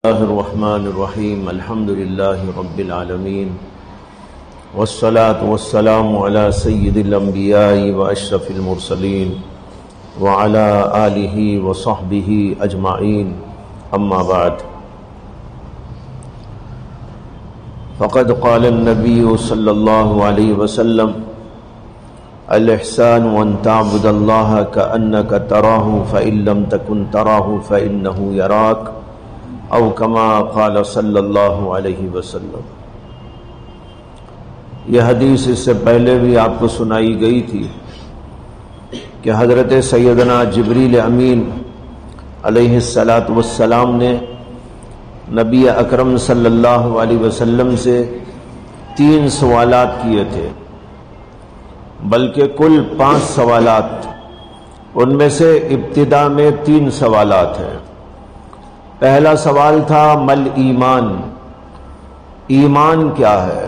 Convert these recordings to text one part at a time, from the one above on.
الله الرحمن الرحيم الحمد لله رب العالمين والصلاة والسلام على سيد الأنبياء وأشرف المرسلين وعلى آله وصحبه أجمعين أما بعد فقد قال النبي صلى الله عليه وسلم الإحسان أن تعبد الله كأنك تراه فإن لم تكن تراه فإنه يراك او کما قال صلی اللہ علیہ وسلم۔ یہ حدیث اس سے پہلے بھی آپ کو سنائی گئی تھی کہ حضرت سیدنا جبریل امین علیہ السلام نے نبی اکرم صلی اللہ علیہ وسلم سے 3 سوالات کیے تھے، بلکہ کل 5 سوالات، ان میں سے ابتدا میں 3 سوالات ہیں۔ پہلا سوال تھا مل ایمان، ایمان کیا ہے؟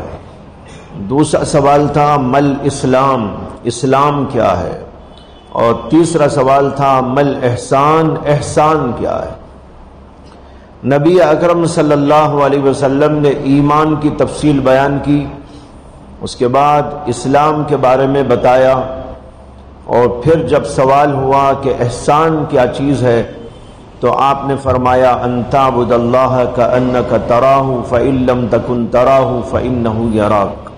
دوسرا سوال تھا مل اسلام، اسلام کیا ہے؟ اور تیسرا سوال تھا مل احسان، احسان کیا ہے؟ نبی اکرم صلی اللہ علیہ وسلم نے ایمان کی تفصیل بیان کی، اس کے بعد اسلام کے بارے میں بتایا، اور پھر جب سوال ہوا کہ احسان کیا چیز ہے تو آپ نے فرمایا ان تعبد اللہ کأنک تراہ فإن لم تکن تراہ فإنہ یراک۔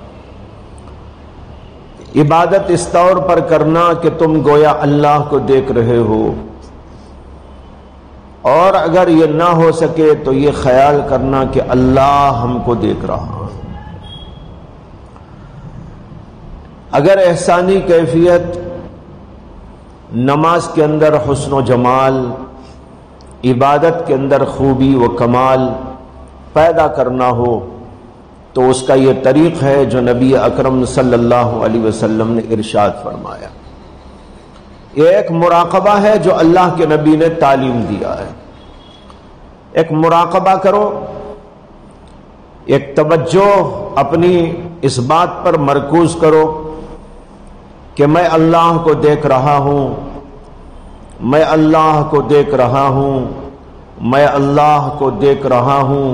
عبادت اس طور پر کرنا کہ تم گویا اللہ کو دیکھ رہے ہو، اور اگر یہ نہ ہو سکے تو یہ خیال کرنا کہ اللہ ہم کو دیکھ رہا۔ اگر احسانی کیفیت نماز کے اندر حسن و جمال، عبادت کے اندر خوبی و کمال پیدا کرنا ہو تو اس کا یہ طریق ہے جو نبی اکرم صلی اللہ علیہ وسلم نے ارشاد فرمایا۔ یہ ایک مراقبہ ہے جو اللہ کے نبی نے تعلیم دیا ہے۔ ایک مراقبہ کرو، ایک توجہ اپنی اس بات پر مرکوز کرو کہ میں اللہ کو دیکھ رہا ہوں، میں اللہ کو دیکھ رہا ہوں، میں اللہ کو دیکھ رہا ہوں۔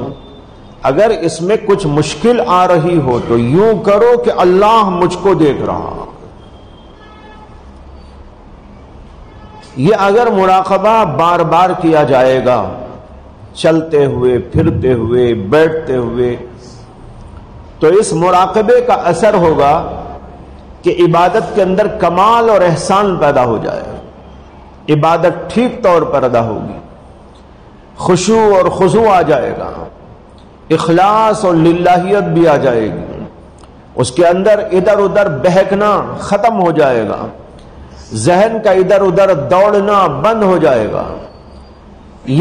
اگر اس میں کچھ مشکل آ رہی ہو تو یوں کرو کہ اللہ مجھ کو دیکھ رہا۔ یہ اگر مراقبہ بار بار کیا جائے گا، چلتے ہوئے، پھرتے ہوئے، بیٹھتے ہوئے، تو اس مراقبے کا اثر ہوگا کہ عبادت کے اندر کمال اور احسان پیدا ہو جائے گا، عبادت ٹھیک طور پر ادا ہوگی، خشوع اور خضوع آ جائے گا، اخلاص اور للہیت بھی آ جائے گی، اس کے اندر ادھر ادھر بہکنا ختم ہو جائے گا، ذہن کا ادھر ادھر دوڑنا بند ہو جائے گا۔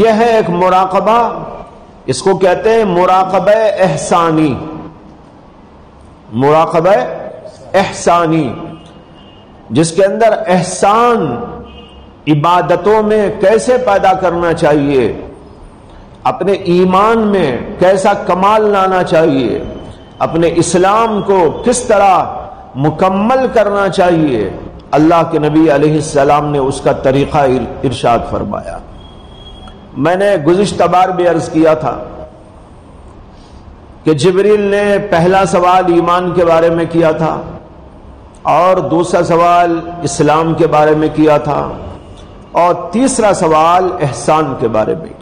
یہ ہے ایک مراقبہ، اس کو کہتے ہیں مراقبہ احسانی، مراقبہ احسانی، جس کے اندر احسان عبادتوں میں کیسے پیدا کرنا چاہیے، اپنے ایمان میں کیسا کمال لانا چاہیے، اپنے اسلام کو کس طرح مکمل کرنا چاہیے، اللہ کے نبی علیہ السلام نے اس کا طریقہ ارشاد فرمایا۔ میں نے گزشتہ بار بھی عرض کیا تھا کہ جبریل نے پہلا سوال ایمان کے بارے میں کیا تھا، اور دوسرا سوال اسلام کے بارے میں کیا تھا، اور تیسرا سوال احسان کے بارے میں۔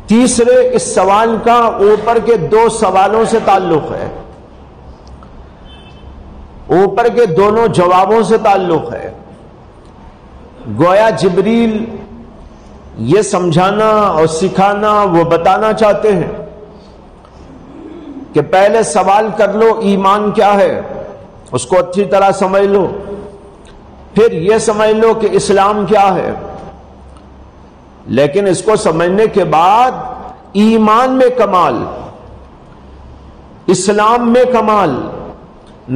تیسرے اس سوال کا اوپر کے 2 سوالوں سے تعلق ہے، اوپر کے دونوں جوابوں سے تعلق ہے۔ گویا جبریل یہ سمجھانا اور سکھانا، وہ بتانا چاہتے ہیں کہ پہلے سوال کر لو ایمان کیا ہے، اس کو اچھی طرح سمجھ لو، پھر یہ سمجھ لو کہ اسلام کیا ہے، لیکن اس کو سمجھنے کے بعد ایمان میں کمال، اسلام میں کمال،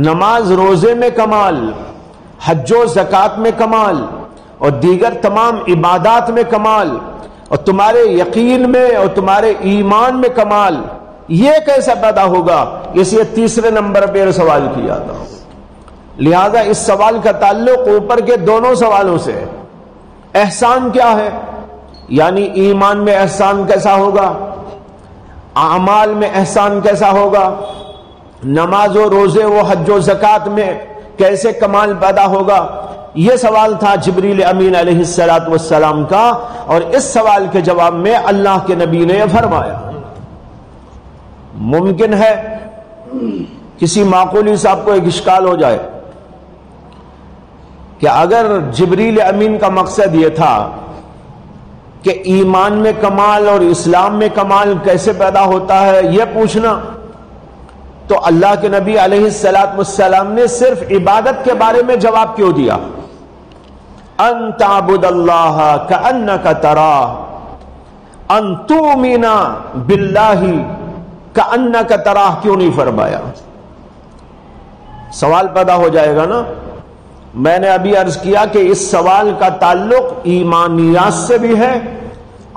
نماز روزے میں کمال، حج و زکوٰۃ میں کمال، اور دیگر تمام عبادات میں کمال، اور تمہارے یقین میں اور تمہارے ایمان میں کمال، یہ کیسا پیدا ہوگا؟ اس لیے تیسرے نمبر پہ سوال کیا تھا۔ لہذا اس سوال کا تعلق اوپر کے دونوں سوالوں سے ہے۔ احسان کیا ہے؟ یعنی ایمان میں احسان کیسا ہوگا، اعمال میں احسان کیسا ہوگا، نماز و روزے و حج و زکات میں کیسے کمال پیدا ہوگا، یہ سوال تھا جبریل امین علیہ السلام کا، اور اس سوال کے جواب میں اللہ کے نبی نے یہ فرمایا۔ ممکن ہے کسی معقولی صاحب کو ایک اشکال ہو جائے کہ اگر جبریل امین کا مقصد یہ تھا کہ ایمان میں کمال اور اسلام میں کمال کیسے پیدا ہوتا ہے یہ پوچھنا، تو اللہ کے نبی علیہ السلام نے صرف عبادت کے بارے میں جواب کیوں دیا؟ ان تعبد اللہ کأنک تراہ، ان تؤمن باللہ کأنک تراہ کیوں نہیں فرمایا؟ سوال پیدا ہو جائے گا نا۔ میں نے ابھی عرض کیا کہ اس سوال کا تعلق ایمانیات سے بھی ہے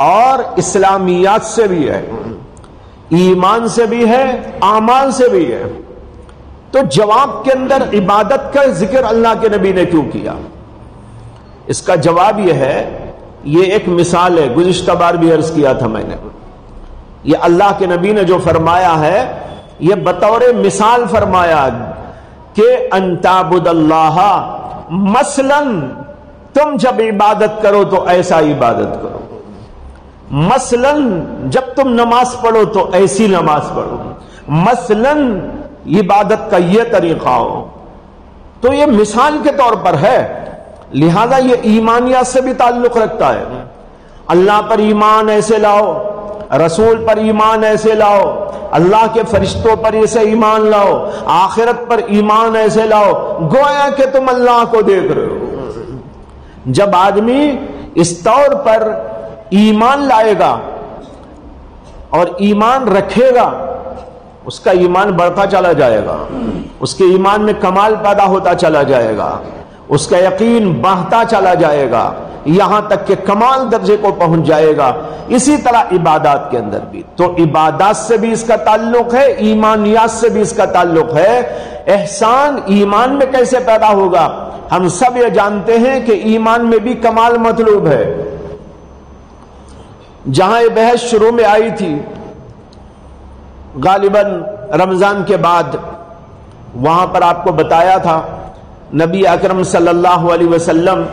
اور اسلامیات سے بھی ہے، ایمان سے بھی ہے، اعمال سے بھی ہے، تو جواب کے اندر عبادت کا ذکر اللہ کے نبی نے کیوں کیا؟ اس کا جواب یہ ہے، یہ ایک مثال ہے، گزشتہ بار بھی عرض کیا تھا میں نے، یہ اللہ کے نبی نے جو فرمایا ہے یہ بطور مثال فرمایا کہ ان تعبد اللہ، مثلا تم جب عبادت کرو تو ایسا عبادت کرو، مثلا جب تم نماز پڑھو تو ایسی نماز پڑھو، مثلا عبادت کا یہ طریقہ ہو، تو یہ مثال کے طور پر ہے، لہذا یہ ایمانیات سے بھی تعلق رکھتا ہے۔ اللہ پر ایمان ایسے لاؤ، رسول پر ایمان ایسے لاؤ، اللہ کے فرشتوں پر ایسے ایمان لاؤ، آخرت پر ایمان ایسے لاؤ، گویا کہ تم اللہ کو دیکھ رہے ہو۔ جب آدمی اس طور پر ایمان لائے گا اور ایمان رکھے گا، اس کا ایمان بڑھتا چلا جائے گا، اس کے ایمان میں کمال پیدا ہوتا چلا جائے گا، اس کا یقین بڑھتا چلا جائے گا، یہاں تک کہ کمال درجے کو پہنچ جائے گا۔ اسی طرح عبادات کے اندر بھی، تو عبادات سے بھی اس کا تعلق ہے، ایمانیات سے بھی اس کا تعلق ہے۔ احسان ایمان میں کیسے پیدا ہوگا؟ ہم سب یہ جانتے ہیں کہ ایمان میں بھی کمال مطلوب ہے۔ جہاں یہ بحث شروع میں آئی تھی غالباً رمضان کے بعد، وہاں پر آپ کو بتایا تھا نبی اکرم صلی اللہ علیہ وسلم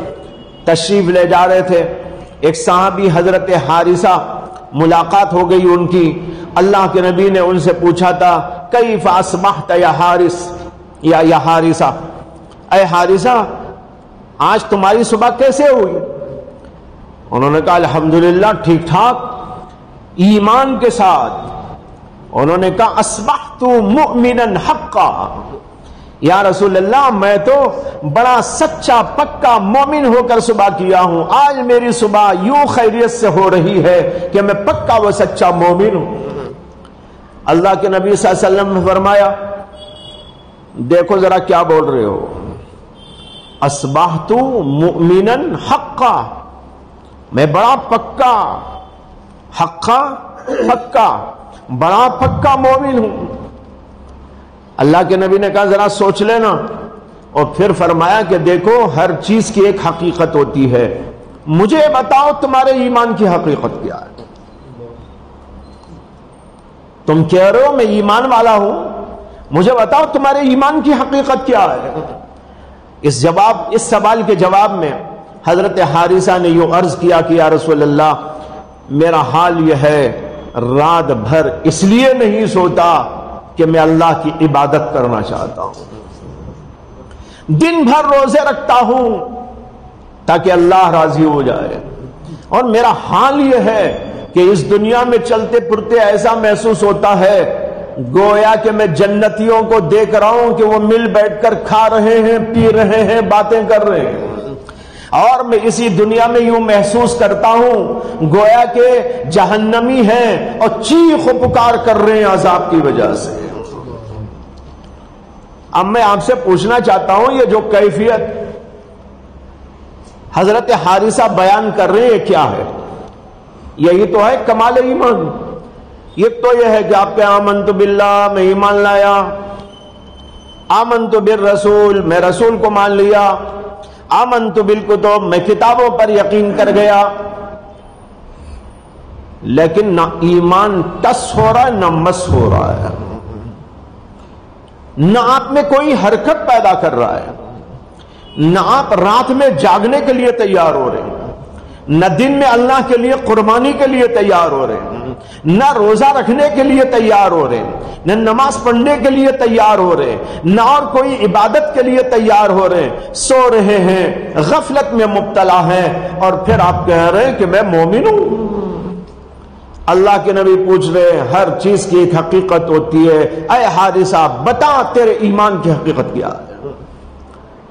تشریف لے جا رہے تھے، ایک صحابی حضرت حارثہ ملاقات ہو گئی ان کی، اللہ کے نبی نے ان سے پوچھا تھا کیف اصبحت یا حارث یا حارثہ، اے حارثہ آج تمہاری صبح کیسے ہوئی؟ انہوں نے کہا الحمدللہ ٹھیک ٹھاک ایمان کے ساتھ۔ انہوں نے کہا اصبحت مؤمنا حقا، یا رسول اللہ میں تو بڑا سچا پکا مومن ہو کر صبح کیا ہوں، آج میری صبح یوں خیریت سے ہو رہی ہے کہ میں پکا و سچا مومن ہوں۔ اللہ کے نبی صلی اللہ علیہ وسلم نے فرمایا دیکھو ذرا کیا بول رہے ہو، اصبحت مؤمنا حقا، میں بڑا پکا، حقا پکا، بڑا پکا مومن ہوں۔ اللہ کے نبی نے کہا ذرا سوچ لینا، اور پھر فرمایا کہ دیکھو ہر چیز کی ایک حقیقت ہوتی ہے، مجھے بتاؤ تمہارے ایمان کی حقیقت کیا ہے؟ تم کہہ رہے ہو میں ایمان والا ہوں، مجھے بتاؤ تمہارے ایمان کی حقیقت کیا ہے؟ اس سوال کے جواب میں حضرت حارثہ نے یوں عرض کیا کہ یا رسول اللہ میرا حال یہ ہے رات بھر اس لیے نہیں سوتا کہ میں اللہ کی عبادت کرنا چاہتا ہوں، دن بھر روزے رکھتا ہوں تاکہ اللہ راضی ہو جائے، اور میرا حال یہ ہے کہ اس دنیا میں چلتے پھرتے ایسا محسوس ہوتا ہے گویا کہ میں جنتیوں کو دیکھ رہا ہوں کہ وہ مل بیٹھ کر کھا رہے ہیں، پی رہے ہیں، باتیں کر رہے ہیں، اور میں اسی دنیا میں یوں محسوس کرتا ہوں گویا کہ جہنمی ہیں اور چیخ و پکار کر رہے ہیں عذاب کی وجہ سے۔ اب میں آپ سے پوچھنا چاہتا ہوں یہ جو کیفیت حضرت حارثہ بیان کر رہے ہیں کیا ہے؟ یہی تو ہے کمال ایمان۔ یہ تو یہ ہے کہ آپ کے آمنت باللہ میں ایمان لایا، آمنت بالرسول میں رسول کو مان لیا، آمنت بالکتب میں کتابوں پر یقین کر گیا، لیکن نہ ایمان ٹس ہو رہا ہے نہ مس ہو رہا ہے، نہ آپ میں کوئی حرکت پیدا کر رہا ہے، نہ آپ رات میں جاگنے کے لیے تیار ہو رہے ہیں، نہ دن میں اللہ کے لیے قربانی کے لیے تیار ہو رہے ہیں، نہ روزہ رکھنے کے لیے تیار ہو رہے ہیں، نہ نماز پڑھنے کے لیے تیار ہو رہے ہیں، نہ اور کوئی عبادت کے لیے تیار ہو رہے ہیں، سو رہے ہیں، غفلت میں مبتلا ہیں، اور پھر آپ کہہ رہے ہیں کہ میں مومن ہوں۔ اللہ کے نبی پوچھ رہے ہیں ہر چیز کی ایک حقیقت ہوتی ہے، اے حارثہ بتا تیرے ایمان کی حقیقت کیا ہے؟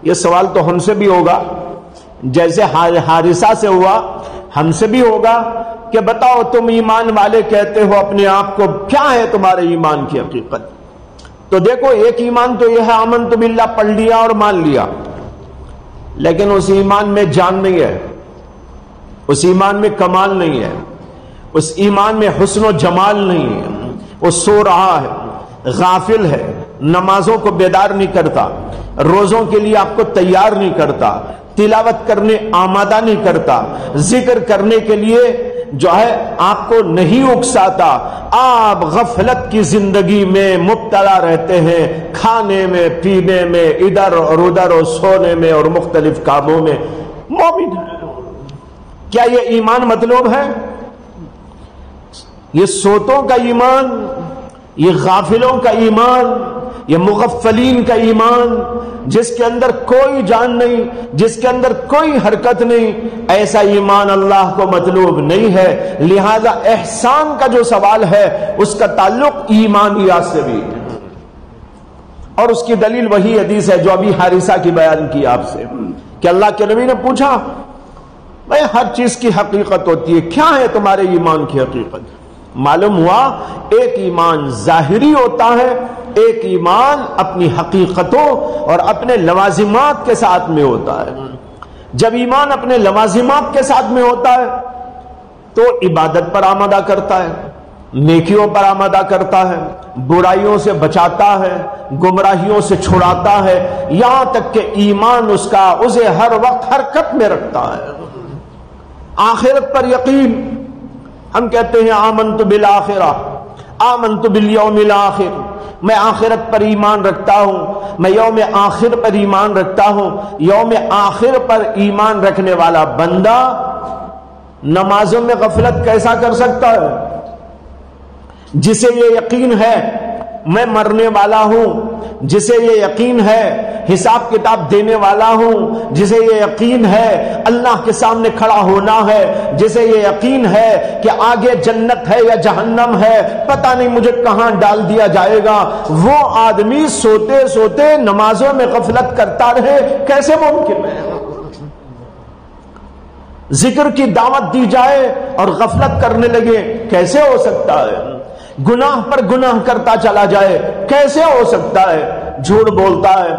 یہ سوال تو ہم سے بھی ہوگا، جیسے حارثہ سے ہوا ہم سے بھی ہوگا کہ بتاؤ تم ایمان والے کہتے ہو اپنے آپ کو، کیا ہے تمہارے ایمان کی حقیقت؟ تو دیکھو ایک ایمان تو یہ ہے آمنت باللہ پڑھ لیا اور مان لیا، لیکن اس ایمان میں جان نہیں ہے، اس ایمان میں کمال نہیں ہے، اس ایمان میں حسن و جمال نہیں ہے، وہ سو رہا ہے، غافل ہے، نمازوں کو بیدار نہیں کرتا، روزوں کے لیے آپ کو تیار نہیں کرتا، تلاوت کرنے آمادہ نہیں کرتا، ذکر کرنے کے لیے جو ہے آپ کو نہیں اکساتا، آپ غفلت کی زندگی میں مبتلا رہتے ہیں، کھانے میں، پینے میں، ادھر اور ادھر اور سونے میں اور مختلف کاموں میں مومن ہے۔ کیا یہ ایمان مطلوب ہے؟ یہ سوتوں کا ایمان، یہ غافلوں کا ایمان، یہ مغفلین کا ایمان، جس کے اندر کوئی جان نہیں، جس کے اندر کوئی حرکت نہیں، ایسا ایمان اللہ کو مطلوب نہیں ہے۔ لہذا احسان کا جو سوال ہے اس کا تعلق ایمانیات سے بھی ہے، اور اس کی دلیل وہی حدیث ہے جو ابھی حارثہ کی بیان کی آپ سے، کہ اللہ کے نبی نے پوچھا بھائی ہر چیز کی حقیقت ہوتی ہے، کیا ہے تمہارے ایمان کی حقیقت؟ معلوم ہوا ایک ایمان ظاہری ہوتا ہے، ایک ایمان اپنی حقیقتوں اور اپنے لوازمات کے ساتھ میں ہوتا ہے۔ جب ایمان اپنے لوازمات کے ساتھ میں ہوتا ہے تو عبادت پر آمادہ کرتا ہے، نیکیوں پر آمادہ کرتا ہے، برائیوں سے بچاتا ہے، گمراہیوں سے چھڑاتا ہے، یہاں تک کہ ایمان اسے ہر وقت حرکت میں رکھتا ہے۔ آخرت پر یقین، ہم کہتے ہیں آمنت بالآخرہ، آمنت بالیوم الآخر، میں آخرت پر ایمان رکھتا ہوں، میں یوم آخر پر ایمان رکھتا ہوں۔ یوم آخر پر ایمان رکھنے والا بندہ نمازوں میں غفلت کیسا کر سکتا ہے؟ جسے یہ یقین ہے میں مرنے والا ہوں، جسے یہ یقین ہے حساب کتاب دینے والا ہوں، جسے یہ یقین ہے اللہ کے سامنے کھڑا ہونا ہے، جسے یہ یقین ہے کہ آگے جنت ہے یا جہنم ہے، پتہ نہیں مجھے کہاں ڈال دیا جائے گا، وہ آدمی سوتے سوتے نمازوں میں غفلت کرتا رہے، کیسے ممکن ہے؟ ذکر کی دعوت دی جائے اور غفلت کرنے لگے، کیسے ہو سکتا ہے؟ گناہ پر گناہ کرتا چلا جائے، کیسے ہو سکتا ہے؟ جھوٹ بولتا ہے،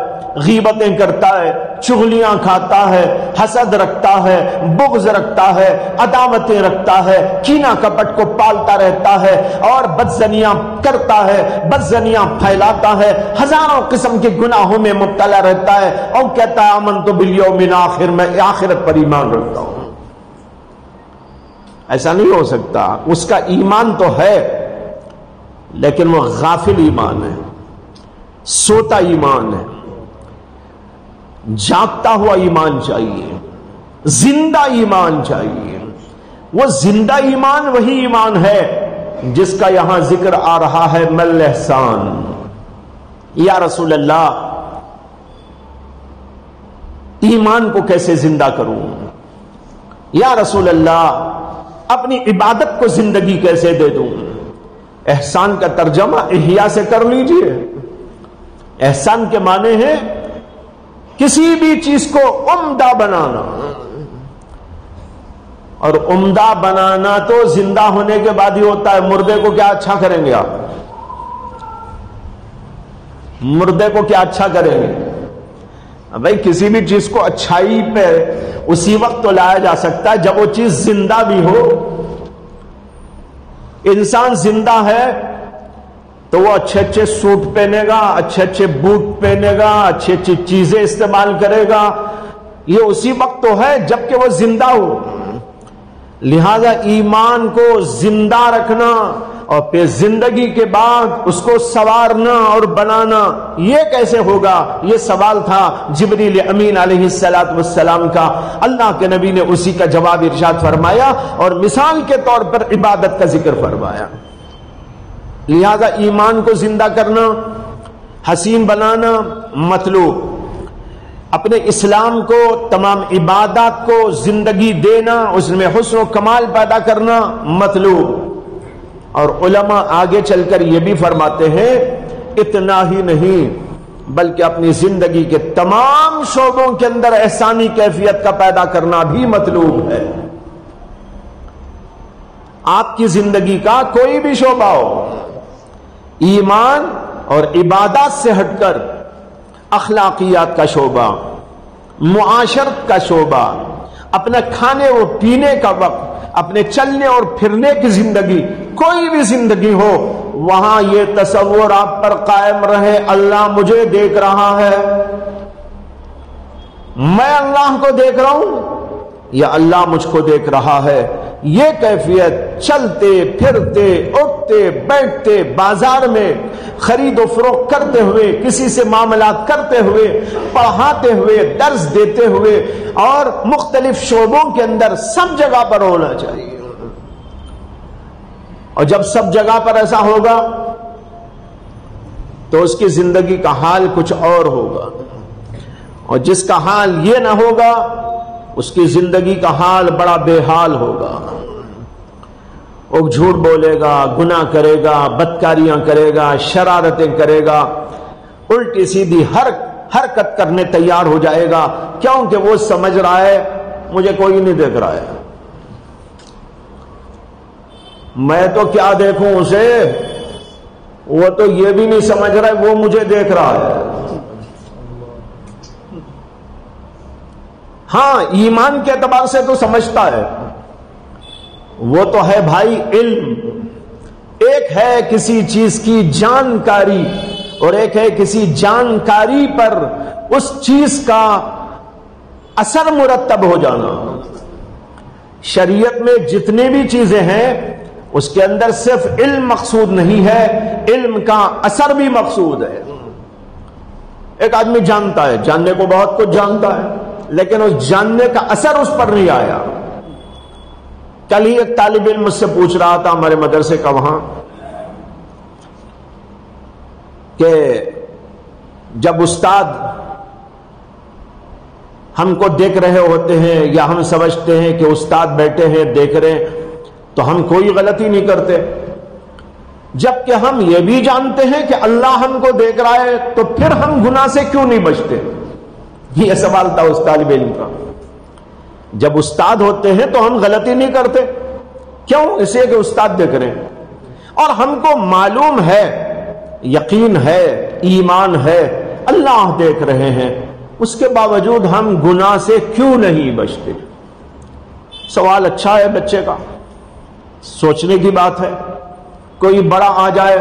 غیبتیں کرتا ہے، چغلیاں کھاتا ہے، حسد رکھتا ہے، بغض رکھتا ہے، عداوتیں رکھتا ہے، کینہ کپٹ کو پالتا رہتا ہے اور بدزنیاں کرتا ہے، بدزنیاں پھیلاتا ہے، ہزاروں قسم کے گناہوں میں مبتلا رہتا ہے اور کہتا ہے آمنت بالیوم الآخر، میں آخرت پر ایمان رکھتا ہوں۔ ایسا نہیں ہو سکتا، اس کا ایمان تو ہے لیکن وہ غافل ایمان ہے، سوتا ایمان ہے، جاگتا ہوا ایمان چاہیے، زندہ ایمان چاہیے۔ وہ زندہ ایمان وہی ایمان ہے جس کا یہاں ذکر آ رہا ہے، مل احسان۔ یا رسول اللہ ایمان کو کیسے زندہ کروں؟ یا رسول اللہ اپنی عبادت کو زندگی کیسے دے دوں؟ احسان کا ترجمہ احیاء سے کر لیجئے۔ احسان کے معنی ہے کسی بھی چیز کو عمدہ بنانا، اور عمدہ بنانا تو زندہ ہونے کے بعد ہی ہوتا ہے۔ مردے کو کیا اچھا کریں گے آپ؟ مردے کو کیا اچھا کریں گے؟ بھائی کسی بھی چیز کو اچھائی پہ اسی وقت تو لایا جا سکتا ہے جب وہ چیز زندہ بھی ہو۔ انسان زندہ ہے تو وہ اچھے اچھے سوٹ پہنے گا، اچھے اچھے بوٹ پہنے گا، اچھی اچھی چیزیں استعمال کرے گا، یہ اسی وقت تو ہے جب کہ وہ زندہ ہو۔ لہذا ایمان کو زندہ رکھنا اور پھر زندگی کے بعد اس کو سنوارنا اور بنانا، یہ کیسے ہوگا؟ یہ سوال تھا جبریل امین علیہ السلام کا۔ اللہ کے نبی نے اسی کا جواب ارشاد فرمایا اور مثال کے طور پر عبادت کا ذکر فرمایا۔ لہذا ایمان کو زندہ کرنا، حسین بنانا مطلوب، اپنے اسلام کو، تمام عبادات کو زندگی دینا، اس میں حسن و کمال پیدا کرنا مطلوب۔ اور علماء آگے چل کر یہ بھی فرماتے ہیں اتنا ہی نہیں بلکہ اپنی زندگی کے تمام شعبوں کے اندر احسانی کیفیت کا پیدا کرنا بھی مطلوب ہے۔ آپ کی زندگی کا کوئی بھی شعبہ ہو، ایمان اور عبادات سے ہٹ کر اخلاقیات کا شعبہ، معاشرت کا شعبہ، اپنا کھانے و پینے کا وقت، اپنے چلنے اور پھرنے کی زندگی، کوئی بھی زندگی ہو، وہاں یہ تصور آپ پر قائم رہے اللہ مجھے دیکھ رہا ہے، میں اللہ کو دیکھ رہا ہوں یا اللہ مجھ کو دیکھ رہا ہے۔ یہ کیفیت چلتے پھرتے اٹھتے بیٹھتے بازار میں خرید و فروخت کرتے ہوئے، کسی سے معاملات کرتے ہوئے، پڑھاتے ہوئے، درس دیتے ہوئے اور مختلف شعبوں کے اندر سب جگہ پر ہونا چاہیے۔ اور جب سب جگہ پر ایسا ہوگا تو اس کی زندگی کا حال کچھ اور ہوگا، اور جس کا حال یہ نہ ہوگا اس کی زندگی کا حال بڑا بے حال ہوگا۔ وہ جھوٹ بولے گا، گناہ کرے گا، بدکاریاں کرے گا، شرارتیں کرے گا، الٹی سیدھی ہر حرکت کرنے تیار ہو جائے گا، کیونکہ وہ سمجھ رہا ہے مجھے کوئی نہیں دیکھ رہا ہے، میں تو کیا دیکھوں اسے، وہ تو یہ بھی نہیں سمجھ رہا ہے وہ مجھے دیکھ رہا ہے۔ ہاں ایمان کے اعتبار سے تو سمجھتا ہے، وہ تو ہے بھائی علم، ایک ہے کسی چیز کی جانکاری اور ایک ہے کسی جانکاری پر اس چیز کا اثر مرتب ہو جانا۔ شریعت میں جتنی بھی چیزیں ہیں اس کے اندر صرف علم مقصود نہیں ہے، علم کا اثر بھی مقصود ہے۔ ایک آدمی جانتا ہے، جاننے کو بہت کچھ جانتا ہے، لیکن اس جاننے کا اثر اس پر نہیں آیا۔ کل ہی ایک طالب علم مجھ سے پوچھ رہا تھا ہمارے مدرسے کا وہاں کہ جب استاد ہم کو دیکھ رہے ہوتے ہیں یا ہم سمجھتے ہیں کہ استاد بیٹھے ہیں دیکھ رہے ہیں تو ہم کوئی غلطی نہیں کرتے، جبکہ ہم یہ بھی جانتے ہیں کہ اللہ ہم کو دیکھ رہا ہے تو پھر ہم گناہ سے کیوں نہیں بچتے؟ یہ سوال تھا اس طالب علم کا۔ جب استاد ہوتے ہیں تو ہم غلطی نہیں کرتے، کیوں؟ اس لیے کہ استاد دیکھ رہے ہیں، اور ہم کو معلوم ہے، یقین ہے، ایمان ہے اللہ دیکھ رہے ہیں، اس کے باوجود ہم گناہ سے کیوں نہیں بچتے؟ سوال اچھا ہے بچے کا، سوچنے کی بات ہے۔ کوئی بڑا آ جائے،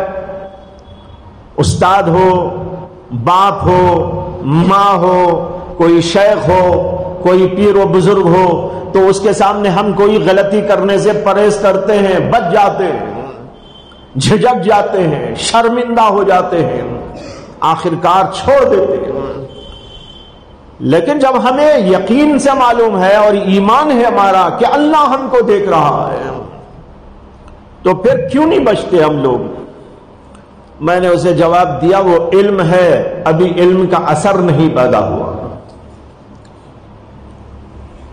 استاد ہو، باپ ہو، ماں ہو، کوئی شیخ ہو، کوئی پیر و بزرگ ہو، تو اس کے سامنے ہم کوئی غلطی کرنے سے پرہیز کرتے ہیں، بچ جاتے ہیں، جھجک جاتے ہیں، شرمندہ ہو جاتے ہیں، آخرکار چھوڑ دیتے ہیں۔ لیکن جب ہمیں یقین سے معلوم ہے اور ایمان ہے ہمارا کہ اللہ ہم کو دیکھ رہا ہے تو پھر کیوں نہیں بچتے ہم لوگ؟ میں نے اسے جواب دیا وہ علم ہے، ابھی علم کا اثر نہیں پیدا ہوا،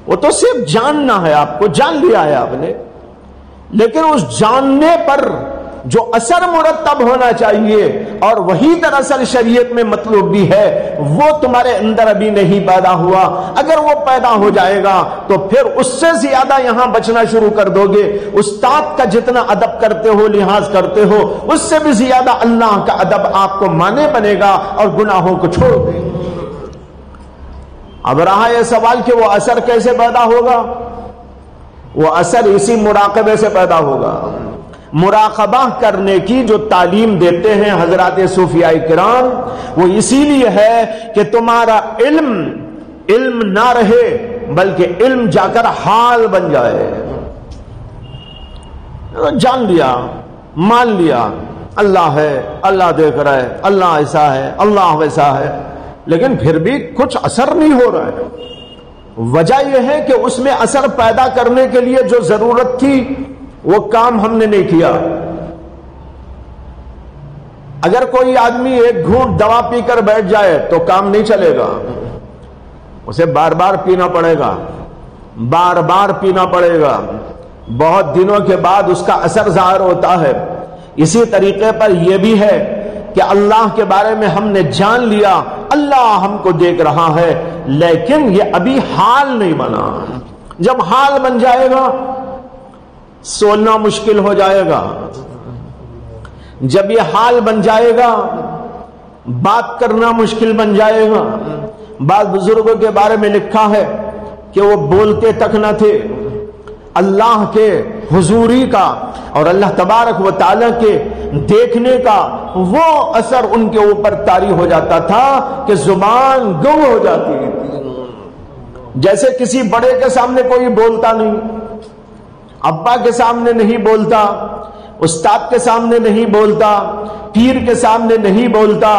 وہ تو صرف جاننا ہے، آپ کو جان لیا ہے آپ نے، لیکن اس جاننے پر جو اثر مرتب ہونا چاہیے اور وہی دراصل شریعت میں مطلوب بھی ہے وہ تمہارے اندر ابھی نہیں پیدا ہوا۔ اگر وہ پیدا ہو جائے گا تو پھر اس سے زیادہ یہاں بچنا شروع کر دو گے۔ استاد کا جتنا ادب کرتے ہو، لحاظ کرتے ہو، اس سے بھی زیادہ اللہ کا ادب آپ کو مانے بنے گا اور گناہوں کو چھوڑ دے۔ اب رہا یہ سوال کہ وہ اثر کیسے پیدا ہوگا؟ وہ اثر اسی مراقبے سے پیدا ہوگا۔ مراقبہ کرنے کی جو تعلیم دیتے ہیں حضرات صوفیاء کرام، وہ اسی لیے ہے کہ تمہارا علم نہ رہے بلکہ علم جا کر حال بن جائے۔ جان لیا، مان لیا اللہ ہے، اللہ دیکھ رہا ہے، اللہ ایسا ہے، اللہ ویسا ہے، لیکن پھر بھی کچھ اثر نہیں ہو رہا ہے۔ وجہ یہ ہے کہ اس میں اثر پیدا کرنے کے لیے جو ضرورت تھی وہ کام ہم نے نہیں کیا۔ اگر کوئی آدمی ایک گھونٹ دوا پی کر بیٹھ جائے تو کام نہیں چلے گا، اسے بار بار پینا پڑے گا، بار بار پینا پڑے گا، بہت دنوں کے بعد اس کا اثر ظاہر ہوتا ہے۔ اسی طریقے پر یہ بھی ہے کہ اللہ کے بارے میں ہم نے جان لیا اللہ ہم کو دیکھ رہا ہے، لیکن یہ ابھی حال نہیں بنا۔ جب حال بن جائے گا سولنا مشکل ہو جائے گا۔ جب یہ حال بن جائے گا بات کرنا مشکل بن جائے گا۔ بعض بزرگوں کے بارے میں لکھا ہے کہ وہ بولتے تک نہ تھے، اللہ کے حضوری کا اور اللہ تبارک و تعالی کے دیکھنے کا وہ اثر ان کے اوپر طاری ہو جاتا تھا کہ زبان گم ہو جاتی تھی۔ جیسے کسی بڑے کے سامنے کوئی بولتا نہیں، ابا کے سامنے نہیں بولتا، استاد کے سامنے نہیں بولتا، پیر کے سامنے نہیں بولتا،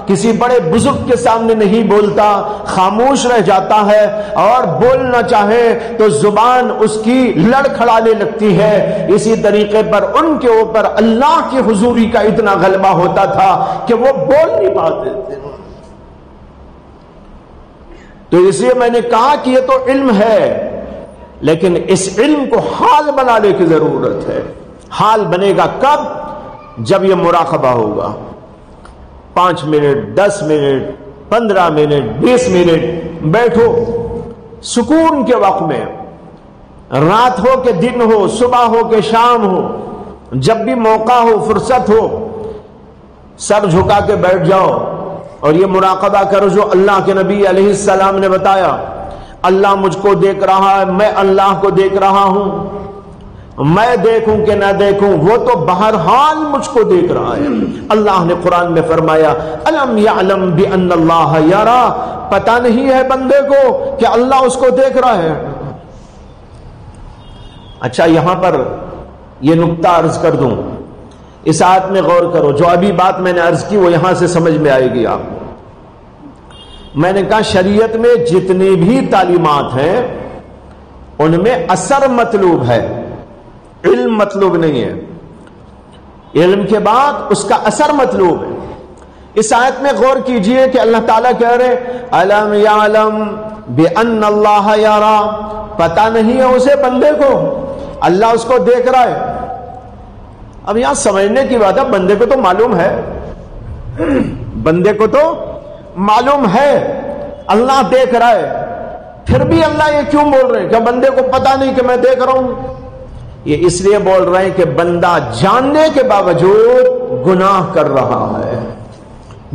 کسی بڑے بزرگ کے سامنے نہیں بولتا، خاموش رہ جاتا ہے، اور بولنا چاہے تو زبان اس کی لڑکھڑانے لگتی ہے۔ اسی طریقے پر ان کے اوپر اللہ کی حضوری کا اتنا غلبہ ہوتا تھا کہ وہ بول نہیں پاتے تھے۔ تو اس لیے میں نے کہا کہ یہ تو علم ہے، لیکن اس علم کو حال بنانے کی ضرورت ہے۔ حال بنے گا کب؟ جب یہ مراقبہ ہوگا۔ 5 منٹ، 10 منٹ، 15 منٹ، 20 منٹ بیٹھو سکون کے وقت میں، رات ہو کہ دن ہو، صبح ہو کہ شام ہو، جب بھی موقع ہو، فرصت ہو، سر جھکا کے بیٹھ جاؤ اور یہ مراقبہ کرو جو اللہ کے نبی علیہ السلام نے بتایا۔ اللہ مجھ کو دیکھ رہا ہے، میں اللہ کو دیکھ رہا ہوں، میں دیکھوں کہ نہ دیکھوں وہ تو بہرحال مجھ کو دیکھ رہا ہے۔ اللہ نے قرآن میں فرمایا الم یعلم بان اللہ یرا، پتہ نہیں ہے بندے کو کہ اللہ اس کو دیکھ رہا ہے۔ اچھا یہاں پر یہ نقطہ عرض کر دوں، اس آیت میں غور کرو، جو ابھی بات میں نے عرض کی وہ یہاں سے سمجھ میں آئے گی آپ کو۔ میں نے کہا شریعت میں جتنی بھی تعلیمات ہیں ان میں اثر مطلوب ہے، علم مطلوب نہیں ہے۔ علم کے بعد اس کا اثر مطلوب ہے۔ اس آیت میں غور کیجئے کہ اللہ تعالیٰ کہہ رہے الم یعلم بان اللہ یرا، پتہ نہیں ہے اسے بندے کو اللہ اس کو دیکھ رہا ہے۔ اب یہاں سمجھنے کی بات ہے، بندے کو تو معلوم ہے، بندے کو تو معلوم ہے اللہ دیکھ رہا ہے، پھر بھی اللہ یہ کیوں بول رہے ہیں کہ بندے کو پتہ نہیں کہ میں دیکھ رہا ہوں؟ یہ اس لیے بول رہے ہیں کہ بندہ جاننے کے باوجود گناہ کر رہا ہے،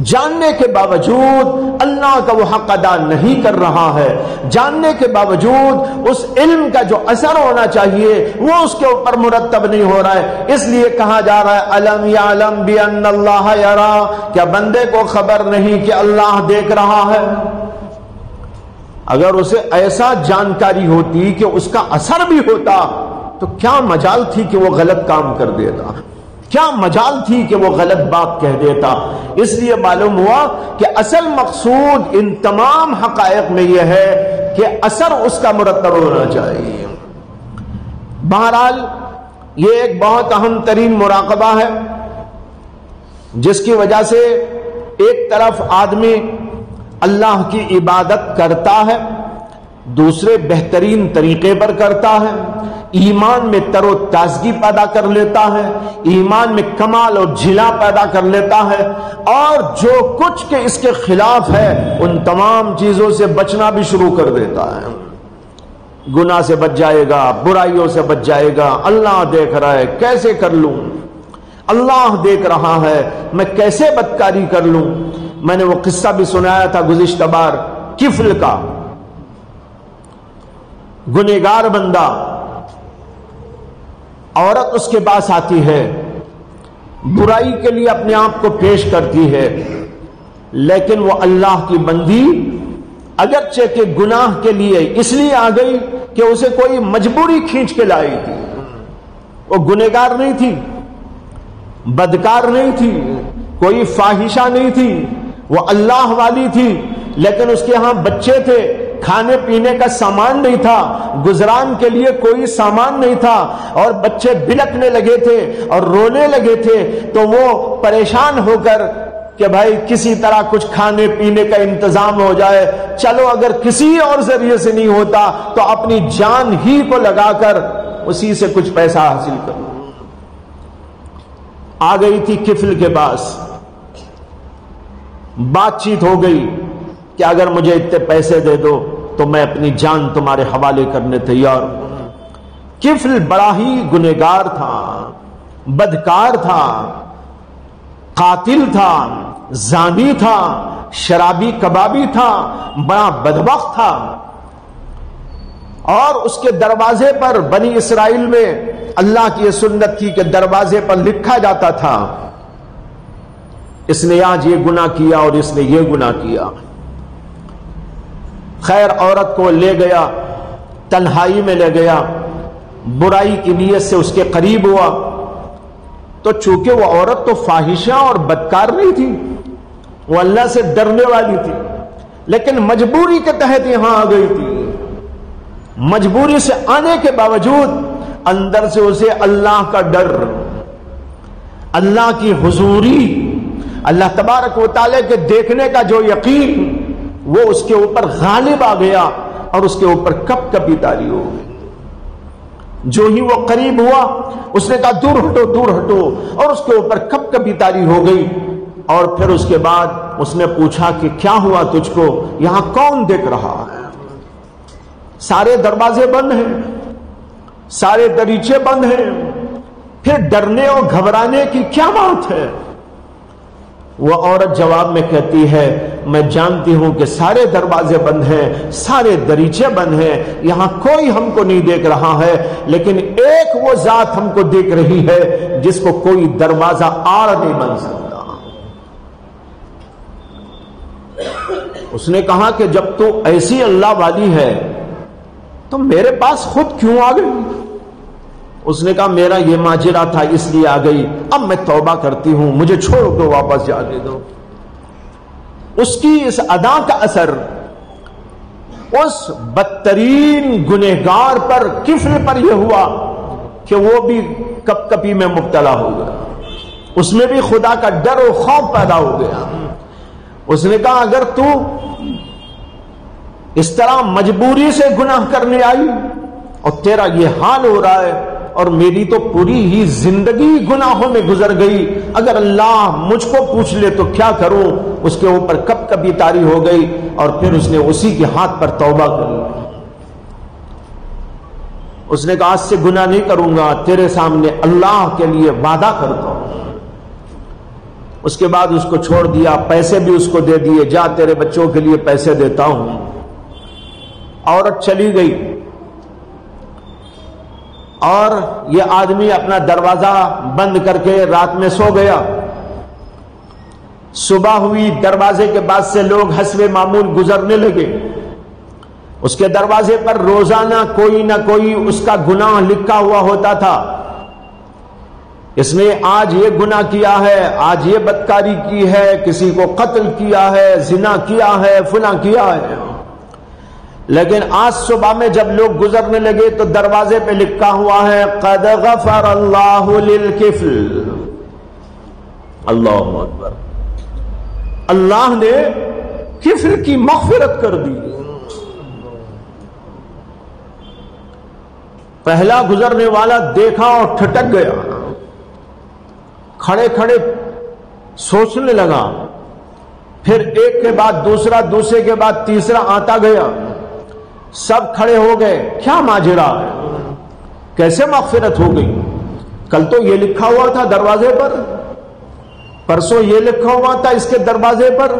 جاننے کے باوجود اللہ کا وہ حق ادا نہیں کر رہا ہے، جاننے کے باوجود اس علم کا جو اثر ہونا چاہیے وہ اس کے اوپر مرتب نہیں ہو رہا ہے۔ اس لیے کہا جا رہا ہے الم یعلم بان اللہ یرا، کیا بندے کو خبر نہیں کہ اللہ دیکھ رہا ہے؟ اگر اسے ایسا جانکاری ہوتی کہ اس کا اثر بھی ہوتا تو کیا مجال تھی کہ وہ غلط کام کر دیتا، کیا مجال تھی کہ وہ غلط بات کہہ دیتا۔ اس لیے معلوم ہوا کہ اصل مقصود ان تمام حقائق میں یہ ہے کہ اثر اس کا مرتب ہونا چاہیے۔ بہرحال یہ ایک بہت اہم ترین مراقبہ ہے جس کی وجہ سے ایک طرف آدمی اللہ کی عبادت کرتا ہے، دوسرے بہترین طریقے پر کرتا ہے، ایمان میں تر و تازگی پیدا کر لیتا ہے، ایمان میں کمال اور جلا پیدا کر لیتا ہے، اور جو کچھ کے اس کے خلاف ہے ان تمام چیزوں سے بچنا بھی شروع کر دیتا ہے۔ گناہ سے بچ جائے گا، برائیوں سے بچ جائے گا، اللہ دیکھ رہا ہے کیسے کر لوں، اللہ دیکھ رہا ہے میں کیسے بدکاری کر لوں۔ میں نے وہ قصہ بھی سنایا تھا گزشتہ بار، کفل کا، گنہگار بندہ، عورت اس کے پاس آتی ہے، برائی کے لیے اپنے آپ کو پیش کرتی ہے، لیکن وہ اللہ کی بندی اگرچہ کہ گناہ کے لیے اس لیے آ گئی کہ اسے کوئی مجبوری کھینچ کے لائی تھی، وہ گنہگار نہیں تھی، بدکار نہیں تھی، کوئی فاحشہ نہیں تھی، وہ اللہ والی تھی، لیکن اس کے ہاں بچے تھے، کھانے پینے کا سامان نہیں تھا، گزران کے لیے کوئی سامان نہیں تھا، اور بچے بلکنے لگے تھے اور رونے لگے تھے، تو وہ پریشان ہو کر کہ بھائی کسی طرح کچھ کھانے پینے کا انتظام ہو جائے، چلو اگر کسی اور ذریعے سے نہیں ہوتا تو اپنی جان ہی کو لگا کر اسی سے کچھ پیسہ حاصل کرو۔ آ گئی تھی کفل کے پاس، بات چیت ہو گئی کہ اگر مجھے اتنے پیسے دے دو تو میں اپنی جان تمہارے حوالے کرنے تیار ہوں۔ کفل بڑا ہی گنہگار تھا، بدکار تھا، قاتل تھا، زانی تھا، شرابی کبابی تھا، بڑا بدبخت تھا، اور اس کے دروازے پر بنی اسرائیل میں اللہ کی یہ سنت تھی کہ دروازے پر لکھا جاتا تھا اس نے آج یہ گناہ کیا اور اس نے یہ گناہ کیا۔ خیر عورت کو لے گیا، تنہائی میں لے گیا، برائی کی نیت سے اس کے قریب ہوا، تو چونکہ وہ عورت تو فاحشہ اور بدکار نہیں تھی، وہ اللہ سے ڈرنے والی تھی، لیکن مجبوری کے تحت یہاں آ گئی تھی۔ مجبوری سے آنے کے باوجود اندر سے اسے اللہ کا ڈر، اللہ کی حضوری، اللہ تبارک و تعالی کے دیکھنے کا جو یقین، وہ اس کے اوپر غالب آ گیا اور اس کے اوپر کپ کپی طاری ہو گئی۔ جو ہی وہ قریب ہوا اس نے کہا دور ہٹو دور ہٹو، اور اس کے اوپر کپ کپی طاری ہو گئی۔ اور پھر اس کے بعد اس نے پوچھا کہ کیا ہوا تجھ کو، یہاں کون دیکھ رہا ہے؟ سارے دروازے بند ہیں، سارے دریچے بند ہیں، پھر ڈرنے اور گھبرانے کی کیا بات ہے؟ وہ عورت جواب میں کہتی ہے میں جانتی ہوں کہ سارے دروازے بند ہیں، سارے دریچے بند ہیں، یہاں کوئی ہم کو نہیں دیکھ رہا ہے، لیکن ایک وہ ذات ہم کو دیکھ رہی ہے جس کو کوئی دروازہ آڑ نہیں بن سکتا۔ اس نے کہا کہ جب تو ایسی اللہ والی ہے تو میرے پاس خود کیوں آ گئی؟ اس نے کہا میرا یہ ماجرا تھا اس لیے آ گئی، اب میں توبہ کرتی ہوں، مجھے چھوڑ دو، واپس جانے دو۔ اس کی اس ادا کا اثر اس بدترین گنہگار پر، کفل پر یہ ہوا کہ وہ بھی کپ کپی میں مبتلا ہو گیا، اس میں بھی خدا کا ڈر و خوف پیدا ہو گیا۔ اس نے کہا اگر تو اس طرح مجبوری سے گناہ کرنے آئی اور تیرا یہ حال ہو رہا ہے، اور میری تو پوری ہی زندگی گناہوں میں گزر گئی، اگر اللہ مجھ کو پوچھ لے تو کیا کروں؟ اس کے اوپر کب کبھی طاری ہو گئی، اور پھر اس نے اسی کے ہاتھ پر توبہ کر لی۔ اس نے کہا آج سے گناہ نہیں کروں گا، تیرے سامنے اللہ کے لیے وعدہ کرتا ہوں۔ اس کے بعد اس کو چھوڑ دیا، پیسے بھی اس کو دے دیے، جا تیرے بچوں کے لیے پیسے دیتا ہوں۔ عورت چلی گئی، اور یہ آدمی اپنا دروازہ بند کر کے رات میں سو گیا۔ صبح ہوئی، دروازے کے بعد سے لوگ حسب معمول گزرنے لگے، اس کے دروازے پر روزانہ کوئی نہ کوئی اس کا گناہ لکھا ہوا ہوتا تھا، اس نے آج یہ گناہ کیا ہے، آج یہ بدکاری کی ہے، کسی کو قتل کیا ہے، زنا کیا ہے، فلاں کیا ہے۔ لیکن آج صبح میں جب لوگ گزرنے لگے تو دروازے پہ لکھا ہوا ہے قد غفر اللہ للکفل، اللہ اکبر، اللہ نے کفل کی مغفرت کر دی۔ پہلا گزرنے والا دیکھا اور ٹھٹک گیا، کھڑے کھڑے سوچنے لگا، پھر ایک کے بعد دوسرا، دوسرے کے بعد تیسرا آتا گیا، سب کھڑے ہو گئے، کیا ماجرا ہے، کیسے مغفرت ہو گئی؟ کل تو یہ لکھا ہوا تھا دروازے پر، پرسوں یہ لکھا ہوا تھا اس کے دروازے پر،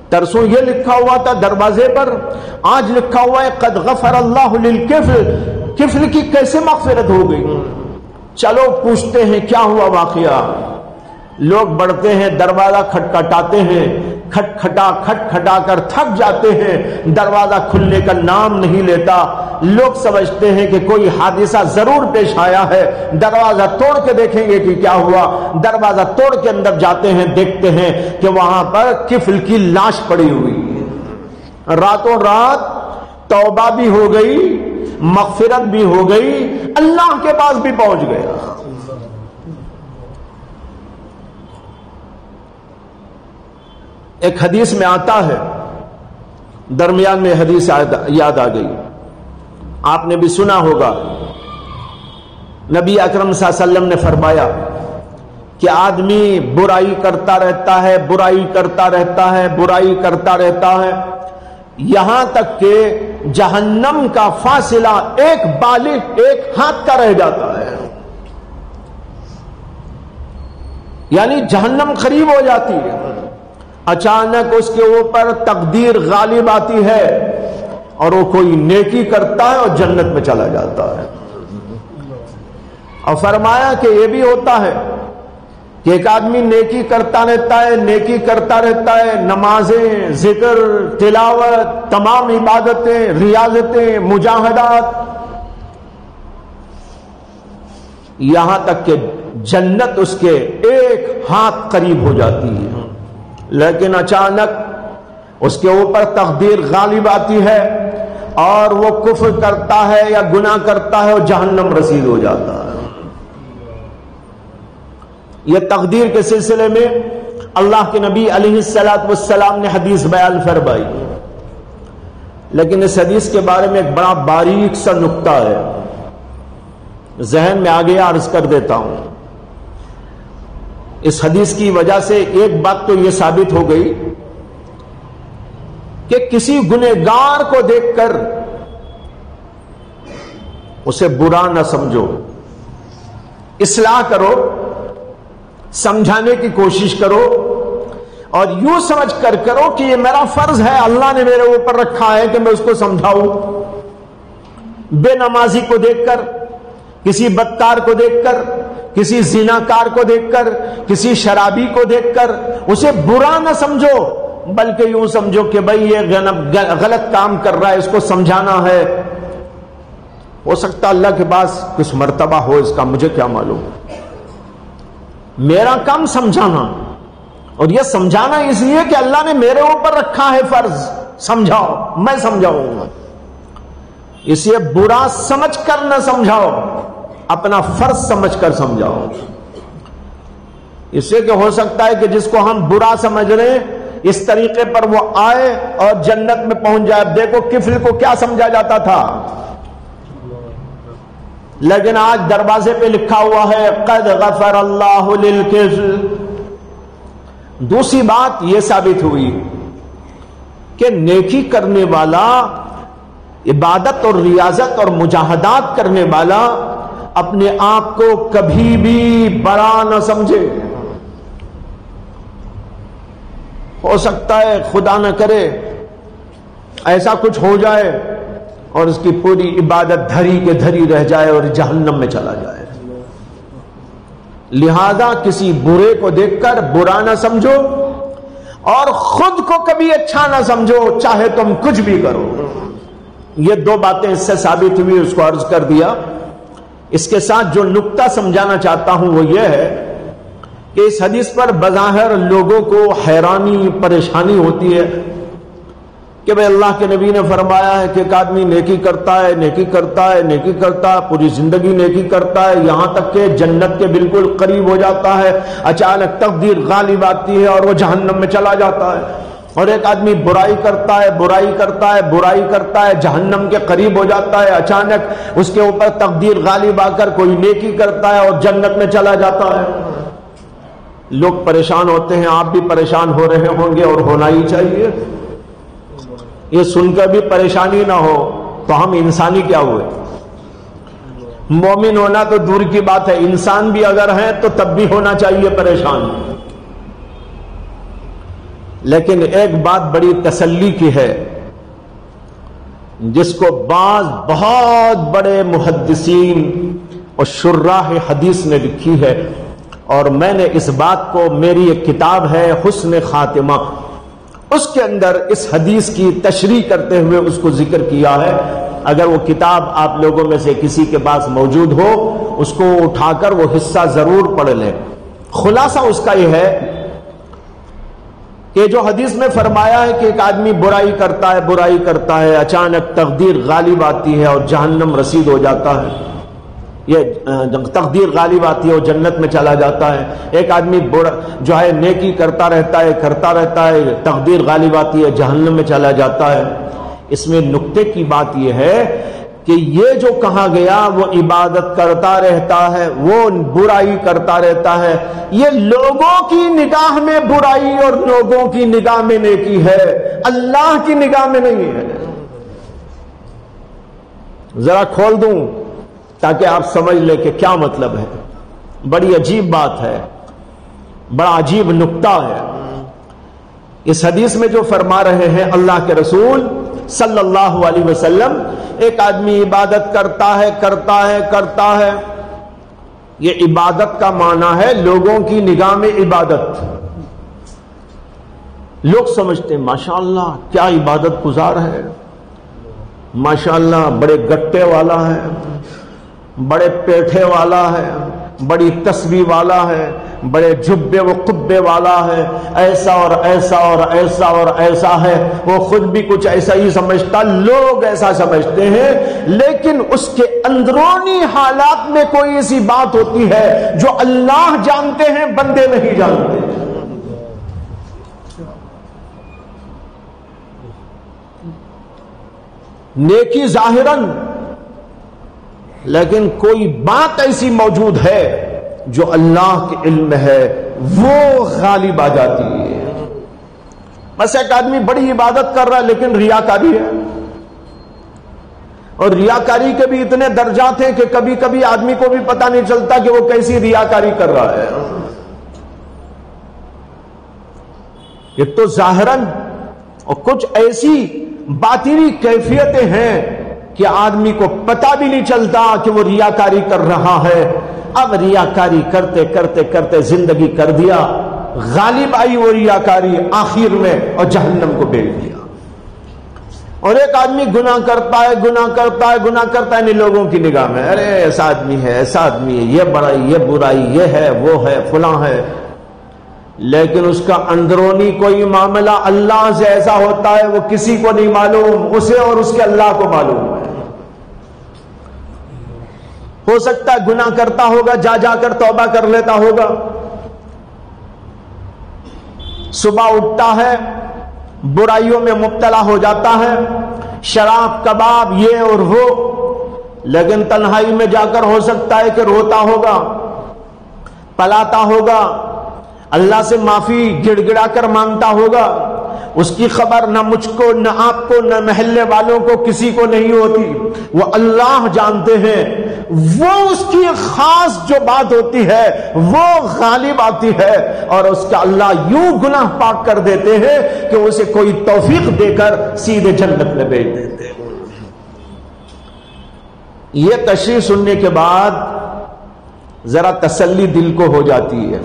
ترسوں یہ لکھا ہوا تھا دروازے پر، آج لکھا ہوا ہے قد غفر اللہ للکفل، کفل کی کیسے مغفرت ہو گئی؟ چلو پوچھتے ہیں کیا ہوا واقعہ۔ لوگ بڑھتے ہیں، دروازہ کھٹکھٹاتے ہیں، کھٹکھٹا کر تھک جاتے ہیں، دروازہ کھلنے کا نام نہیں لیتا۔ لوگ سمجھتے ہیں کہ کوئی حادثہ ضرور پیش آیا ہے، دروازہ توڑ کے دیکھیں گے کہ کیا ہوا۔ دروازہ توڑ کے اندر جاتے ہیں، دیکھتے ہیں کہ وہاں پر کفل کی لاش پڑی ہوئی ہے۔ راتوں رات توبہ بھی ہو گئی، مغفرت بھی ہو گئی، اللہ کے پاس بھی پہنچ گیا۔ ایک حدیث میں آتا ہے، درمیان میں حدیث یاد آ گئی، آپ نے بھی سنا ہوگا، نبی اکرم صلی اللہ علیہ وسلم نے فرمایا کہ آدمی برائی کرتا رہتا ہے، برائی کرتا رہتا ہے، برائی کرتا رہتا ہے، یہاں تک کہ جہنم کا فاصلہ ایک بالغ ایک ہاتھ کا رہ جاتا ہے، یعنی جہنم قریب ہو جاتی ہے۔ اچانک اس کے اوپر تقدیر غالب آتی ہے اور وہ کوئی نیکی کرتا ہے اور جنت میں چلا جاتا ہے۔ اور فرمایا کہ یہ بھی ہوتا ہے کہ ایک آدمی نیکی کرتا رہتا ہے، نیکی کرتا رہتا ہے، نمازیں، ذکر، تلاوت، تمام عبادتیں، ریاضتیں، مجاہدات، یہاں تک کہ جنت اس کے ایک ہاتھ قریب ہو جاتی ہے، لیکن اچانک اس کے اوپر تقدیر غالب آتی ہے اور وہ کفر کرتا ہے یا گناہ کرتا ہے اور جہنم رسید ہو جاتا ہے۔ یہ تقدیر کے سلسلے میں اللہ کے نبی علیہ السلام نے حدیث بیان فرمائی، لیکن اس حدیث کے بارے میں ایک بڑا باریک سا نقطہ ہے، ذہن میں آگے عرض کر دیتا ہوں۔ اس حدیث کی وجہ سے ایک بات تو یہ ثابت ہو گئی کہ کسی گنہگار کو دیکھ کر اسے برا نہ سمجھو، اصلاح کرو، سمجھانے کی کوشش کرو، اور یوں سمجھ کر کرو کہ یہ میرا فرض ہے، اللہ نے میرے اوپر رکھا ہے کہ میں اس کو سمجھاؤں۔ بے نمازی کو دیکھ کر، کسی بدکار کو دیکھ کر، کسی زناکار کو دیکھ کر، کسی شرابی کو دیکھ کر اسے برا نہ سمجھو، بلکہ یوں سمجھو کہ بھئی یہ غلط کام کر رہا ہے، اس کو سمجھانا ہے۔ ہو سکتا اللہ کے پاس کچھ مرتبہ ہو، اس کا مجھے کیا معلوم، میرا کام سمجھانا، اور یہ سمجھانا اس لیے کہ اللہ نے میرے اوپر رکھا ہے فرض، سمجھاؤ، میں سمجھاؤں گا۔ اس لیے برا سمجھ کر نہ سمجھاؤ، اپنا فرض سمجھ کر سمجھاؤ۔ اس سے کہ ہو سکتا ہے کہ جس کو ہم برا سمجھ رہے ہیں اس طریقے پر وہ آئے اور جنت میں پہنچ جائے۔ دیکھو کفل کو کیا سمجھا جاتا تھا، لیکن آج دروازے پہ لکھا ہوا ہے قد غفر اللہ للکفل۔ دوسری بات یہ ثابت ہوئی کہ نیکی کرنے والا، عبادت اور ریاضت اور مجاہدات کرنے والا اپنے آپ کو کبھی بھی بڑا نہ سمجھے۔ ہو سکتا ہے خدا نہ کرے ایسا کچھ ہو جائے اور اس کی پوری عبادت دھری کے دھری رہ جائے اور جہنم میں چلا جائے۔ لہذا کسی برے کو دیکھ کر برا نہ سمجھو اور خود کو کبھی اچھا نہ سمجھو، چاہے تم کچھ بھی کرو۔ یہ دو باتیں اس سے ثابت ہوئی، اس کو عرض کر دیا۔ اس کے ساتھ جو نقطہ سمجھانا چاہتا ہوں وہ یہ ہے کہ اس حدیث پر بظاہر لوگوں کو حیرانی پریشانی ہوتی ہے کہ بھئی اللہ کے نبی نے فرمایا ہے کہ ایک آدمی نیکی کرتا ہے، نیکی کرتا ہے، نیکی کرتا ہے، پوری زندگی نیکی کرتا ہے، یہاں تک کہ جنت کے بالکل قریب ہو جاتا ہے، اچانک تقدیر غالب آتی ہے اور وہ جہنم میں چلا جاتا ہے۔ اور ایک آدمی برائی کرتا ہے، برائی کرتا ہے، برائی کرتا ہے، جہنم کے قریب ہو جاتا ہے، اچانک اس کے اوپر تقدیر غالب آ کر کوئی نیکی کرتا ہے اور جنت میں چلا جاتا ہے۔ لوگ پریشان ہوتے ہیں، آپ بھی پریشان ہو رہے ہوں گے اور ہونا ہی چاہیے۔ یہ سن کر بھی پریشانی نہ ہو تو ہم انسانی کیا ہوئے؟ مومن ہونا تو دور کی بات ہے، انسان بھی اگر ہیں تو تب بھی ہونا چاہیے پریشان۔ لیکن ایک بات بڑی تسلی کی ہے جس کو بعض بہت بڑے محدثین اور شراح حدیث نے لکھی ہے، اور میں نے اس بات کو، میری ایک کتاب ہے حسن خاتمہ، اس کے اندر اس حدیث کی تشریح کرتے ہوئے اس کو ذکر کیا ہے. اگر وہ کتاب آپ لوگوں میں سے کسی کے پاس موجود ہو اس کو اٹھا کر وہ حصہ ضرور پڑھ لیں. خلاصہ اس کا یہ ہے کہ جو حدیث میں فرمایا ہے کہ ایک آدمی برائی کرتا ہے, اچانک تقدیر غالب آتی ہے اور جہنم رسید ہو جاتا ہے, یہ تقدیر غالب آتی ہے اور جنت میں چلا جاتا ہے. ایک آدمی جو ہے نیکی کرتا رہتا ہے, تقدیر غالب آتی ہے, جہنم میں چلا جاتا ہے. اس میں نکتے کی بات یہ ہے کہ یہ جو کہا گیا وہ عبادت کرتا رہتا ہے, وہ برائی کرتا رہتا ہے, یہ لوگوں کی نگاہ میں برائی اور لوگوں کی نگاہ میں نیکی ہے, اللہ کی نگاہ میں نہیں ہے. ذرا کھول دوں تاکہ آپ سمجھ لیں کہ کیا مطلب ہے. بڑی عجیب بات ہے, بڑا عجیب نکتہ ہے. اس حدیث میں جو فرما رہے ہیں اللہ کے رسول صلی اللہ علیہ وسلم, ایک آدمی عبادت کرتا ہے. یہ عبادت کا معنی ہے لوگوں کی نگاہ میں عبادت. لوگ سمجھتے ہیں ماشاءاللہ کیا عبادت گزار ہے, ماشاءاللہ بڑے گٹے والا ہے, بڑے پیٹھے والا ہے, بڑی تسبیح والا ہے, بڑے جبے و قبے والا ہے, ایسا اور ایسا اور ایسا اور ایسا ہے. وہ خود بھی کچھ ایسا ہی سمجھتا, لوگ ایسا سمجھتے ہیں, لیکن اس کے اندرونی حالات میں کوئی ایسی بات ہوتی ہے جو اللہ جانتے ہیں, بندے نہیں جانتے. نیکی ظاہراً, لیکن کوئی بات ایسی موجود ہے جو اللہ کے علم میں ہے, وہ غالب آ جاتی ہے. بس ایک آدمی بڑی عبادت کر رہا ہے لیکن ریاکاری ہے, اور ریاکاری کے بھی اتنے درجات ہیں کہ کبھی کبھی آدمی کو بھی پتہ نہیں چلتا کہ وہ کیسی ریاکاری کر رہا ہے. یہ تو ظاہراً, اور کچھ ایسی باطنی کیفیتیں ہیں کہ آدمی کو پتہ بھی نہیں چلتا کہ وہ ریاکاری کر رہا ہے. اب ریاکاری کرتے کرتے کرتے زندگی کر دیا, غالب آئی وہ ریاکاری آخر میں اور جہنم کو بھیج دیا. اور ایک آدمی گناہ کرتا ہے نہیں لوگوں کی نگاہ میں, ارے ایسا آدمی ہے, یہ بڑائی, یہ برائی, یہ ہے, وہ ہے, فلاں ہے, لیکن اس کا اندرونی کوئی معاملہ اللہ سے ایسا ہوتا ہے وہ کسی کو نہیں معلوم, اسے اور اس کے اللہ کو معلوم ہے. ہو سکتا ہے گناہ کرتا ہوگا, جا کر توبہ کر لیتا ہوگا, صبح اٹھتا ہے برائیوں میں مبتلا ہو جاتا ہے, شراب کباب یہ اور وہ, لیکن تنہائی میں جا کر ہو سکتا ہے کہ روتا ہوگا, پلاتا ہوگا, اللہ سے معافی گڑ گڑا کر مانگتا ہوگا. اس کی خبر نہ مجھ کو, نہ آپ کو, نہ محلے والوں کو, کسی کو نہیں ہوتی, وہ اللہ جانتے ہیں. وہ اس کی خاص جو بات ہوتی ہے وہ غالب آتی ہے, اور اس کا اللہ یوں گناہ پاک کر دیتے ہیں کہ اسے کوئی توفیق دے کر سیدھے جنت میں بھیج دیتے ہیں. یہ تشریح سننے کے بعد ذرا تسلی دل کو ہو جاتی ہے,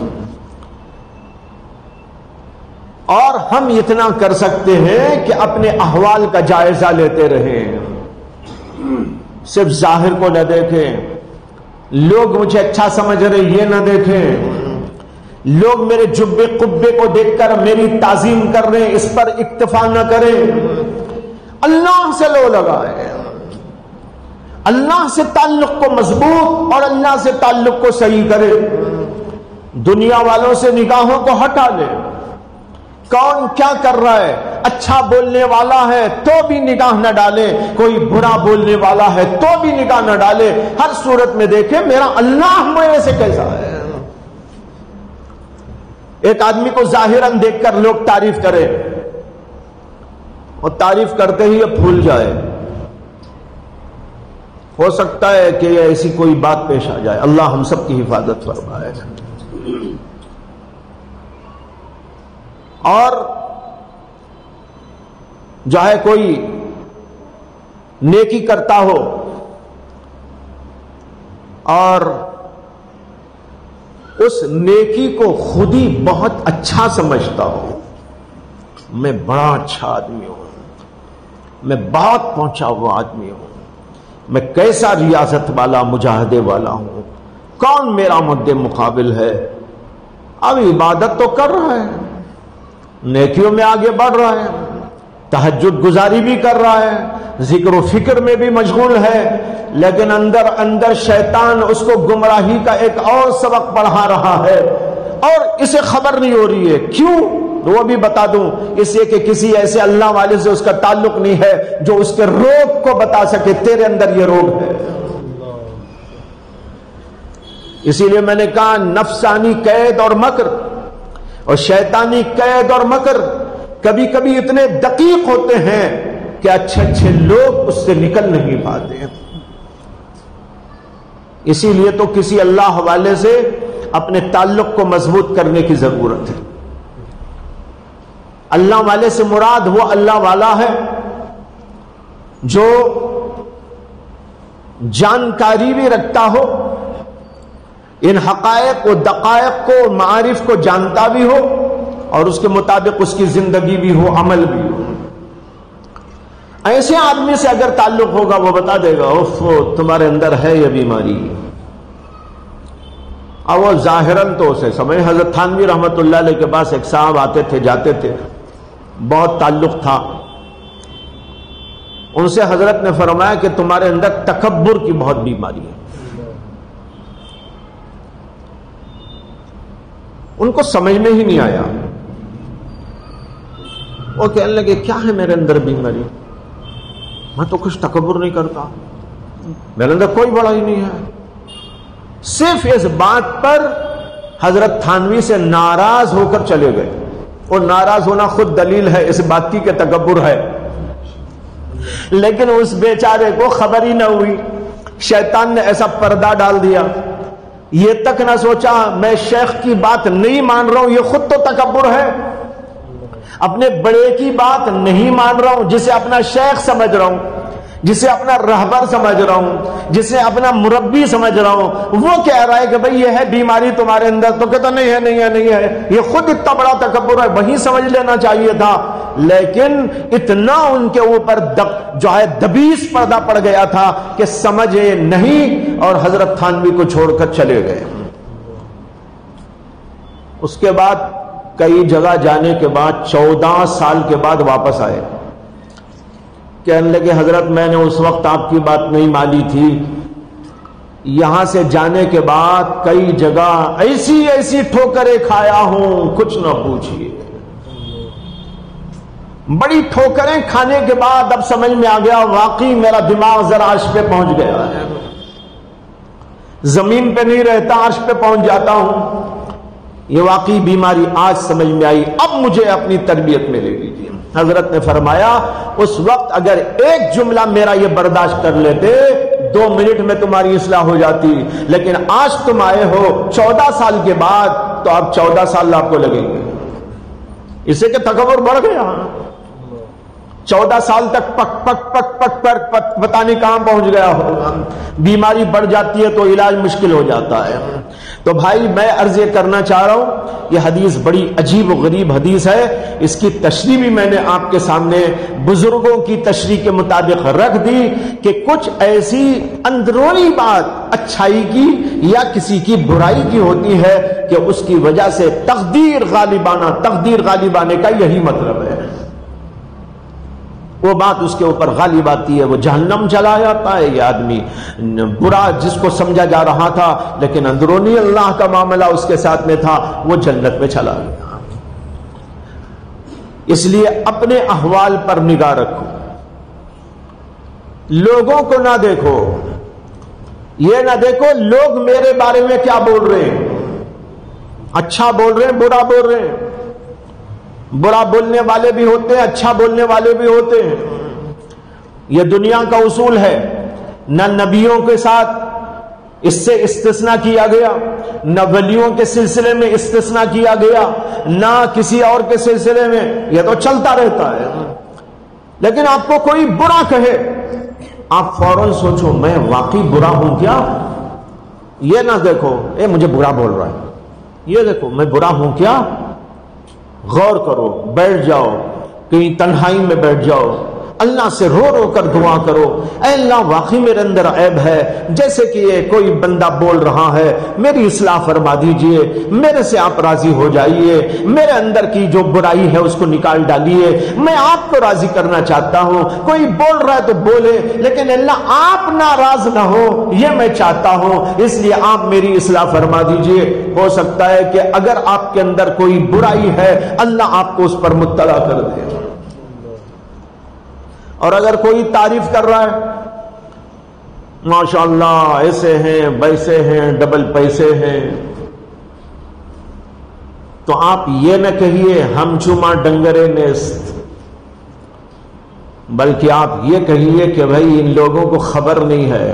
اور ہم اتنا کر سکتے ہیں کہ اپنے احوال کا جائزہ لیتے رہیں, صرف ظاہر کو نہ دیکھیں. لوگ مجھے اچھا سمجھ رہے یہ نہ دیکھیں, لوگ میرے جبے قبے کو دیکھ کر میری تعظیم کر رہے ہیں اس پر اکتفا نہ کریں. اللہ سے لو لگائیں, اللہ سے تعلق کو مضبوط اور اللہ سے تعلق کو صحیح کرے. دنیا والوں سے نگاہوں کو ہٹا لے. کون کیا کر رہا ہے, اچھا بولنے والا ہے تو بھی نگاہ نہ ڈالے, کوئی برا بولنے والا ہے تو بھی نگاہ نہ ڈالے, ہر صورت میں دیکھے میرا اللہ میرے سے کیسا ہے. ایک آدمی کو ظاہراً دیکھ کر لوگ تعریف کرے, اور تعریف کرتے ہی یہ بھول جائے, ہو سکتا ہے کہ ایسی کوئی بات پیش آ جائے. اللہ ہم سب کی حفاظت فرمائے. اور جو ہے کوئی نیکی کرتا ہو اور اس نیکی کو خود ہی بہت اچھا سمجھتا ہو, میں بڑا اچھا آدمی ہوں، میں بات پہنچا ہوا آدمی ہوں، میں کیسا ریاضت والا مجاہدے والا ہوں، کون میرا مد مقابل ہے؟ اب عبادت تو کر رہا ہے، نیکیوں میں آگے بڑھ رہا ہے، تہجد گزاری بھی کر رہا ہے، ذکر و فکر میں بھی مشغول ہے، لیکن اندر اندر شیطان اس کو گمراہی کا ایک اور سبق پڑھا رہا ہے اور اسے خبر نہیں ہو رہی ہے۔ کیوں؟ وہ بھی بتا دوں، اس لیے کہ کسی ایسے اللہ والے سے اس کا تعلق نہیں ہے جو اس کے روگ کو بتا سکے، تیرے اندر یہ روگ ہے۔ اسی لیے میں نے کہا نفسانی قید اور مکر اور شیطانی قید اور مکر کبھی کبھی اتنے دقیق ہوتے ہیں کہ اچھے اچھے لوگ اس سے نکل نہیں پاتے ہیں۔ اسی لیے تو کسی اللہ والے سے اپنے تعلق کو مضبوط کرنے کی ضرورت ہے۔ اللہ والے سے مراد وہ اللہ والا ہے جو جانکاری بھی رکھتا ہو، ان حقائق و دقائق کو، معارف کو جانتا بھی ہو اور اس کے مطابق اس کی زندگی بھی ہو، عمل بھی ہو۔ ایسے آدمی سے اگر تعلق ہوگا وہ بتا دے گا اوف تمہارے اندر ہے یہ بیماری، اور وہ ظاہراً تو اسے سمجھ۔ حضرت تھانوی رحمت اللہ علیہ کے پاس ایک صاحب آتے تھے، جاتے تھے، بہت تعلق تھا ان سے۔ حضرت نے فرمایا کہ تمہارے اندر تکبر کی بہت بیماری ہے۔ ان کو سمجھ میں ہی نہیں آیا، وہ کہنے لگے کیا ہے میرے اندر بیماری؟ میں تو کچھ تکبر نہیں کرتا، میرے اندر کوئی بڑائی نہیں ہے۔ صرف اس بات پر حضرت تھانوی سے ناراض ہو کر چلے گئے، اور ناراض ہونا خود دلیل ہے اس بات کی کہ تکبر ہے، لیکن اس بیچارے کو خبر ہی نہ ہوئی۔ شیطان نے ایسا پردہ ڈال دیا، یہ تک نہ سوچا میں شیخ کی بات نہیں مان رہا ہوں، یہ خود تو تکبر ہے۔ اپنے بڑے کی بات نہیں مان رہا ہوں، جسے اپنا شیخ سمجھ رہا ہوں، جسے اپنا رہبر سمجھ رہا ہوں، جسے اپنا مربی سمجھ رہا ہوں، وہ کہہ رہا ہے کہ بھئی یہ ہے بیماری تمہارے اندر، تو کہتا نہیں ہے نہیں ہے نہیں ہے، یہ خود اتنا بڑا تکبر ہے، وہی سمجھ لینا چاہیے تھا۔ لیکن اتنا ان کے اوپر جو ہے دبیس پردہ پڑ گیا تھا کہ سمجھے نہیں، اور حضرت تھانوی کو چھوڑ کر چلے گئے۔ اس کے بعد کئی جگہ جانے کے بعد 14 سال کے بعد واپس آئے، کہنے لگے حضرت میں نے اس وقت آپ کی بات نہیں مانی تھی، یہاں سے جانے کے بعد کئی جگہ ایسی ایسی ٹھوکریں کھایا ہوں کچھ نہ پوچھیے۔ بڑی ٹھوکریں کھانے کے بعد اب سمجھ میں آ گیا واقعی میرا دماغ ذرا عرش پہ پہنچ گیا ہے، زمین پہ نہیں رہتا، عرش پہ پہنچ جاتا ہوں، یہ واقعی بیماری آج سمجھ میں آئی، اب مجھے اپنی تربیت میں لے لیجیے۔ حضرت نے فرمایا اس وقت اگر ایک جملہ میرا یہ برداشت کر لیتے 2 منٹ میں تمہاری اصلاح ہو جاتی، لیکن آج تم آئے ہو 14 سال کے بعد تو اب 14 سال آپ کو لگیں گے، اسے کہ تکبر بڑھ گیا۔ 14 سال تک پک پک پک پک پک پتہ نہیں کہاں پہنچ گیا ہوگا، بیماری بڑھ جاتی ہے تو علاج مشکل ہو جاتا ہے۔ تو بھائی میں عرض یہ کرنا چاہ رہا ہوں، یہ حدیث بڑی عجیب و غریب حدیث ہے، اس کی تشریح بھی میں نے آپ کے سامنے بزرگوں کی تشریح کے مطابق رکھ دی کہ کچھ ایسی اندرونی بات اچھائی کی یا کسی کی برائی کی ہوتی ہے کہ اس کی وجہ سے تقدیر غالب آنے کا یہی مطلب ہے، وہ بات اس کے اوپر غالب آتی ہے، وہ جہنم چلا جاتا ہے۔ یہ آدمی برا جس کو سمجھا جا رہا تھا لیکن اندرونی اللہ کا معاملہ اس کے ساتھ میں تھا، وہ جنت میں چلا گیا۔ اس لیے اپنے احوال پر نگاہ رکھو، لوگوں کو نہ دیکھو، یہ نہ دیکھو لوگ میرے بارے میں کیا بول رہے ہیں، اچھا بول رہے ہیں برا بول رہے ہیں، برا بولنے والے بھی ہوتے ہیں، اچھا بولنے والے بھی ہوتے ہیں، یہ دنیا کا اصول ہے۔ نہ نبیوں کے ساتھ اس سے استثناء کیا گیا، نہ ولیوں کے سلسلے میں استثناء کیا گیا، نہ کسی اور کے سلسلے میں، یہ تو چلتا رہتا ہے۔ لیکن آپ کو کوئی برا کہے آپ فوراً سوچو میں واقعی برا ہوں کیا، یہ نہ دیکھو اے مجھے برا بول رہا ہے، یہ دیکھو میں برا ہوں کیا، غور کرو، بیٹھ جاؤ، کہیں تنہائی میں بیٹھ جاؤ، اللہ سے رو رو کر دعا کرو، اے اللہ واقعی میرے اندر عیب ہے، جیسے کہ یہ کوئی بندہ بول رہا ہے، میری اصلاح فرما دیجئے، میرے سے آپ راضی ہو جائیے، میرے اندر کی جو برائی ہے اس کو نکال ڈالیے، میں آپ کو راضی کرنا چاہتا ہوں، کوئی بول رہا ہے تو بولے، لیکن اللہ آپ ناراض نہ ہو یہ میں چاہتا ہوں، اس لیے آپ میری اصلاح فرما دیجئے۔ ہو سکتا ہے کہ اگر آپ کے اندر کوئی برائی ہے اللہ آپ کو اس پر مطلع کر دے، اور اگر کوئی تعریف کر رہا ہے ماشاءاللہ ایسے ہیں ویسے ہیں ڈبل پیسے ہیں، تو آپ یہ نہ کہیے ہم چما ڈنگرے نیست، بلکہ آپ یہ کہیے کہ بھائی ان لوگوں کو خبر نہیں ہے،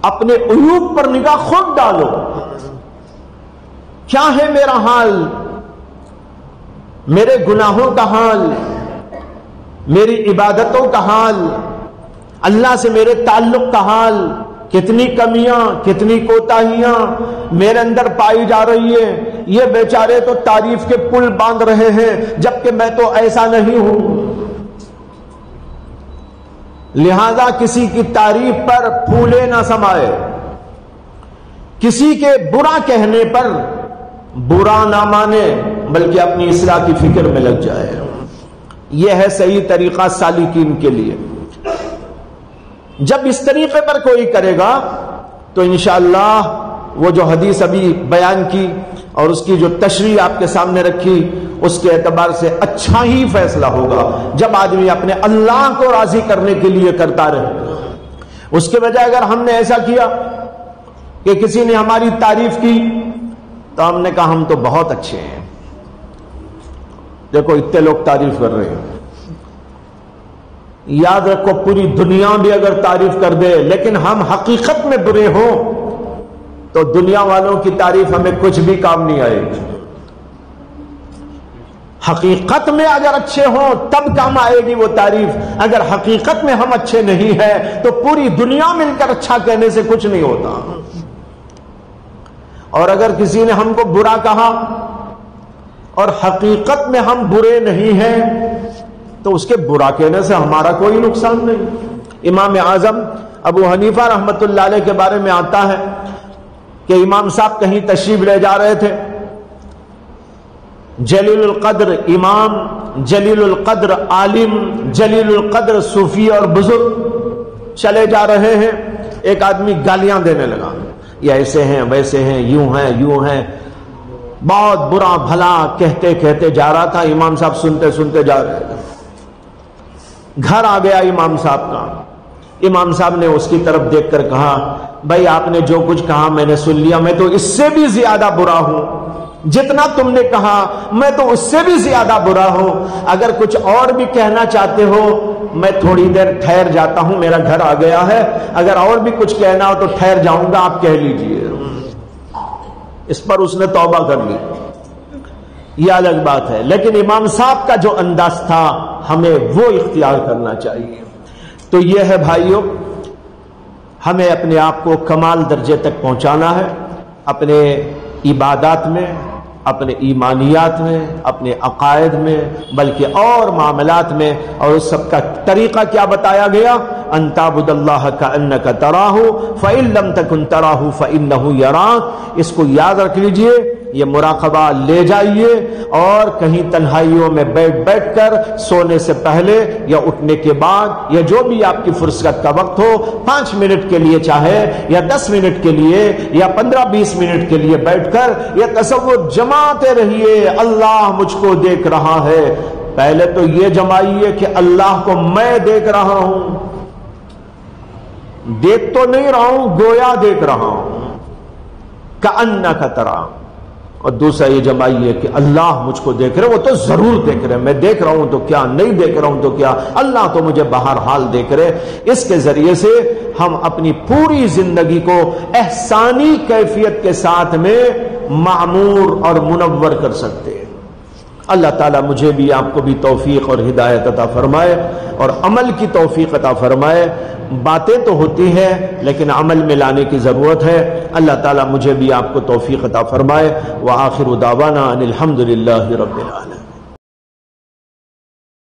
اپنے عیوب پر نگاہ خود ڈالو، کیا ہے میرا حال، میرے گناہوں کا حال، میری عبادتوں کا حال، اللہ سے میرے تعلق کا حال، کتنی کمیاں کتنی کوتاہیاں میرے اندر پائی جا رہی ہے، یہ بیچارے تو تعریف کے پل باندھ رہے ہیں جبکہ میں تو ایسا نہیں ہوں۔ لہذا کسی کی تعریف پر پھولے نہ سمائے، کسی کے برا کہنے پر برا نہ مانے، بلکہ اپنی اصلاح کی فکر میں لگ جائے۔ یہ ہے صحیح طریقہ سالکین کے لیے۔ جب اس طریقے پر کوئی کرے گا تو انشاءاللہ وہ جو حدیث ابھی بیان کی اور اس کی جو تشریح آپ کے سامنے رکھی اس کے اعتبار سے اچھا ہی فیصلہ ہوگا جب آدمی اپنے اللہ کو راضی کرنے کے لیے کرتا رہے۔ اس کے بجائے اگر ہم نے ایسا کیا کہ کسی نے ہماری تعریف کی تو ہم نے کہا ہم تو بہت اچھے ہیں، دیکھو اتنے لوگ تعریف کر رہے ہیں، یاد رکھو پوری دنیا بھی اگر تعریف کر دے لیکن ہم حقیقت میں برے ہوں تو دنیا والوں کی تعریف ہمیں کچھ بھی کام نہیں آئے گی۔ حقیقت میں اگر اچھے ہوں تب کام آئے گی وہ تعریف، اگر حقیقت میں ہم اچھے نہیں ہیں تو پوری دنیا مل کر اچھا کہنے سے کچھ نہیں ہوتا۔ اور اگر کسی نے ہم کو برا کہا اور حقیقت میں ہم برے نہیں ہیں تو اس کے برا کہنے سے ہمارا کوئی نقصان نہیں۔ امام اعظم ابو حنیفہ رحمت اللہ علیہ کے بارے میں آتا ہے کہ امام صاحب کہیں تشریف لے جا رہے تھے، جلیل القدر امام، جلیل القدر عالم، جلیل القدر صوفی اور بزرگ چلے جا رہے ہیں، ایک آدمی گالیاں دینے لگا، یہ ایسے ہیں ویسے ہیں یوں ہیں، بہت برا بھلا کہتے کہتے جا رہا تھا، امام صاحب سنتے سنتے جا رہے تھے۔ گھر آ گیا امام صاحب کا، امام صاحب نے اس کی طرف دیکھ کر کہا بھائی آپ نے جو کچھ کہا میں نے سن لیا، میں تو اس سے بھی زیادہ برا ہوں، جتنا تم نے کہا میں تو اس سے بھی زیادہ برا ہوں، اگر کچھ اور بھی کہنا چاہتے ہو میں تھوڑی دیر ٹھہر جاتا ہوں، میرا گھر آ گیا ہے، اگر اور بھی کچھ کہنا ہو تو ٹھہر جاؤں گا، آپ کہہ لیجئے۔ اس پر اس نے توبہ کر لی، یہ الگ بات ہے، لیکن امام صاحب کا جو انداز تھا ہمیں وہ اختیار کرنا چاہیے۔ تو یہ ہے بھائیوں، ہمیں اپنے آپ کو کمال درجے تک پہنچانا ہے، اپنے عبادات میں، اپنے ایمانیات میں، اپنے عقائد میں، بلکہ اور معاملات میں، اور اس سب کا طریقہ کیا بتایا گیا؟ ان تعبد اللہ کأنک تراہ فإن لم تکن تراہ فإنہ یراک۔ اس کو یاد رکھ لیجئے، یہ مراقبہ لے جائیے، اور کہیں تنہائیوں میں بیٹھ کر سونے سے پہلے یا اٹھنے کے بعد یا جو بھی آپ کی فرصت کا وقت ہو 5 منٹ کے لیے چاہے یا 10 منٹ کے لیے یا 15-20 منٹ کے لیے بیٹھ کر یہ تصور جماتے رہیے، اللہ مجھ کو دیکھ رہا ہے۔ پہلے تو یہ جمائیے کہ اللہ کو میں دیکھ رہا ہوں، دیکھ تو نہیں رہا ہوں، گویا دیکھ رہا ہوں، کأنک تراہ۔ اور دوسرا یہ جمائیے کہ اللہ مجھ کو دیکھ رہے، وہ تو ضرور دیکھ رہے، میں دیکھ رہا ہوں تو کیا، نہیں دیکھ رہا ہوں تو کیا، اللہ تو مجھے بہرحال دیکھ رہے۔ اس کے ذریعے سے ہم اپنی پوری زندگی کو احسانی کیفیت کے ساتھ میں معمور اور منور کر سکتے ہیں۔ اللہ تعالیٰ مجھے بھی آپ کو بھی توفیق اور ہدایت عطا فرمائے اور عمل کی توفیق عطا فرمائے۔ باتیں تو ہوتی ہیں لیکن عمل میں لانے کی ضرورت ہے۔ اللہ تعالیٰ مجھے بھی آپ کو توفیق عطا فرمائے۔ وآخر دعوانا ان الحمد للہ رب العالمین۔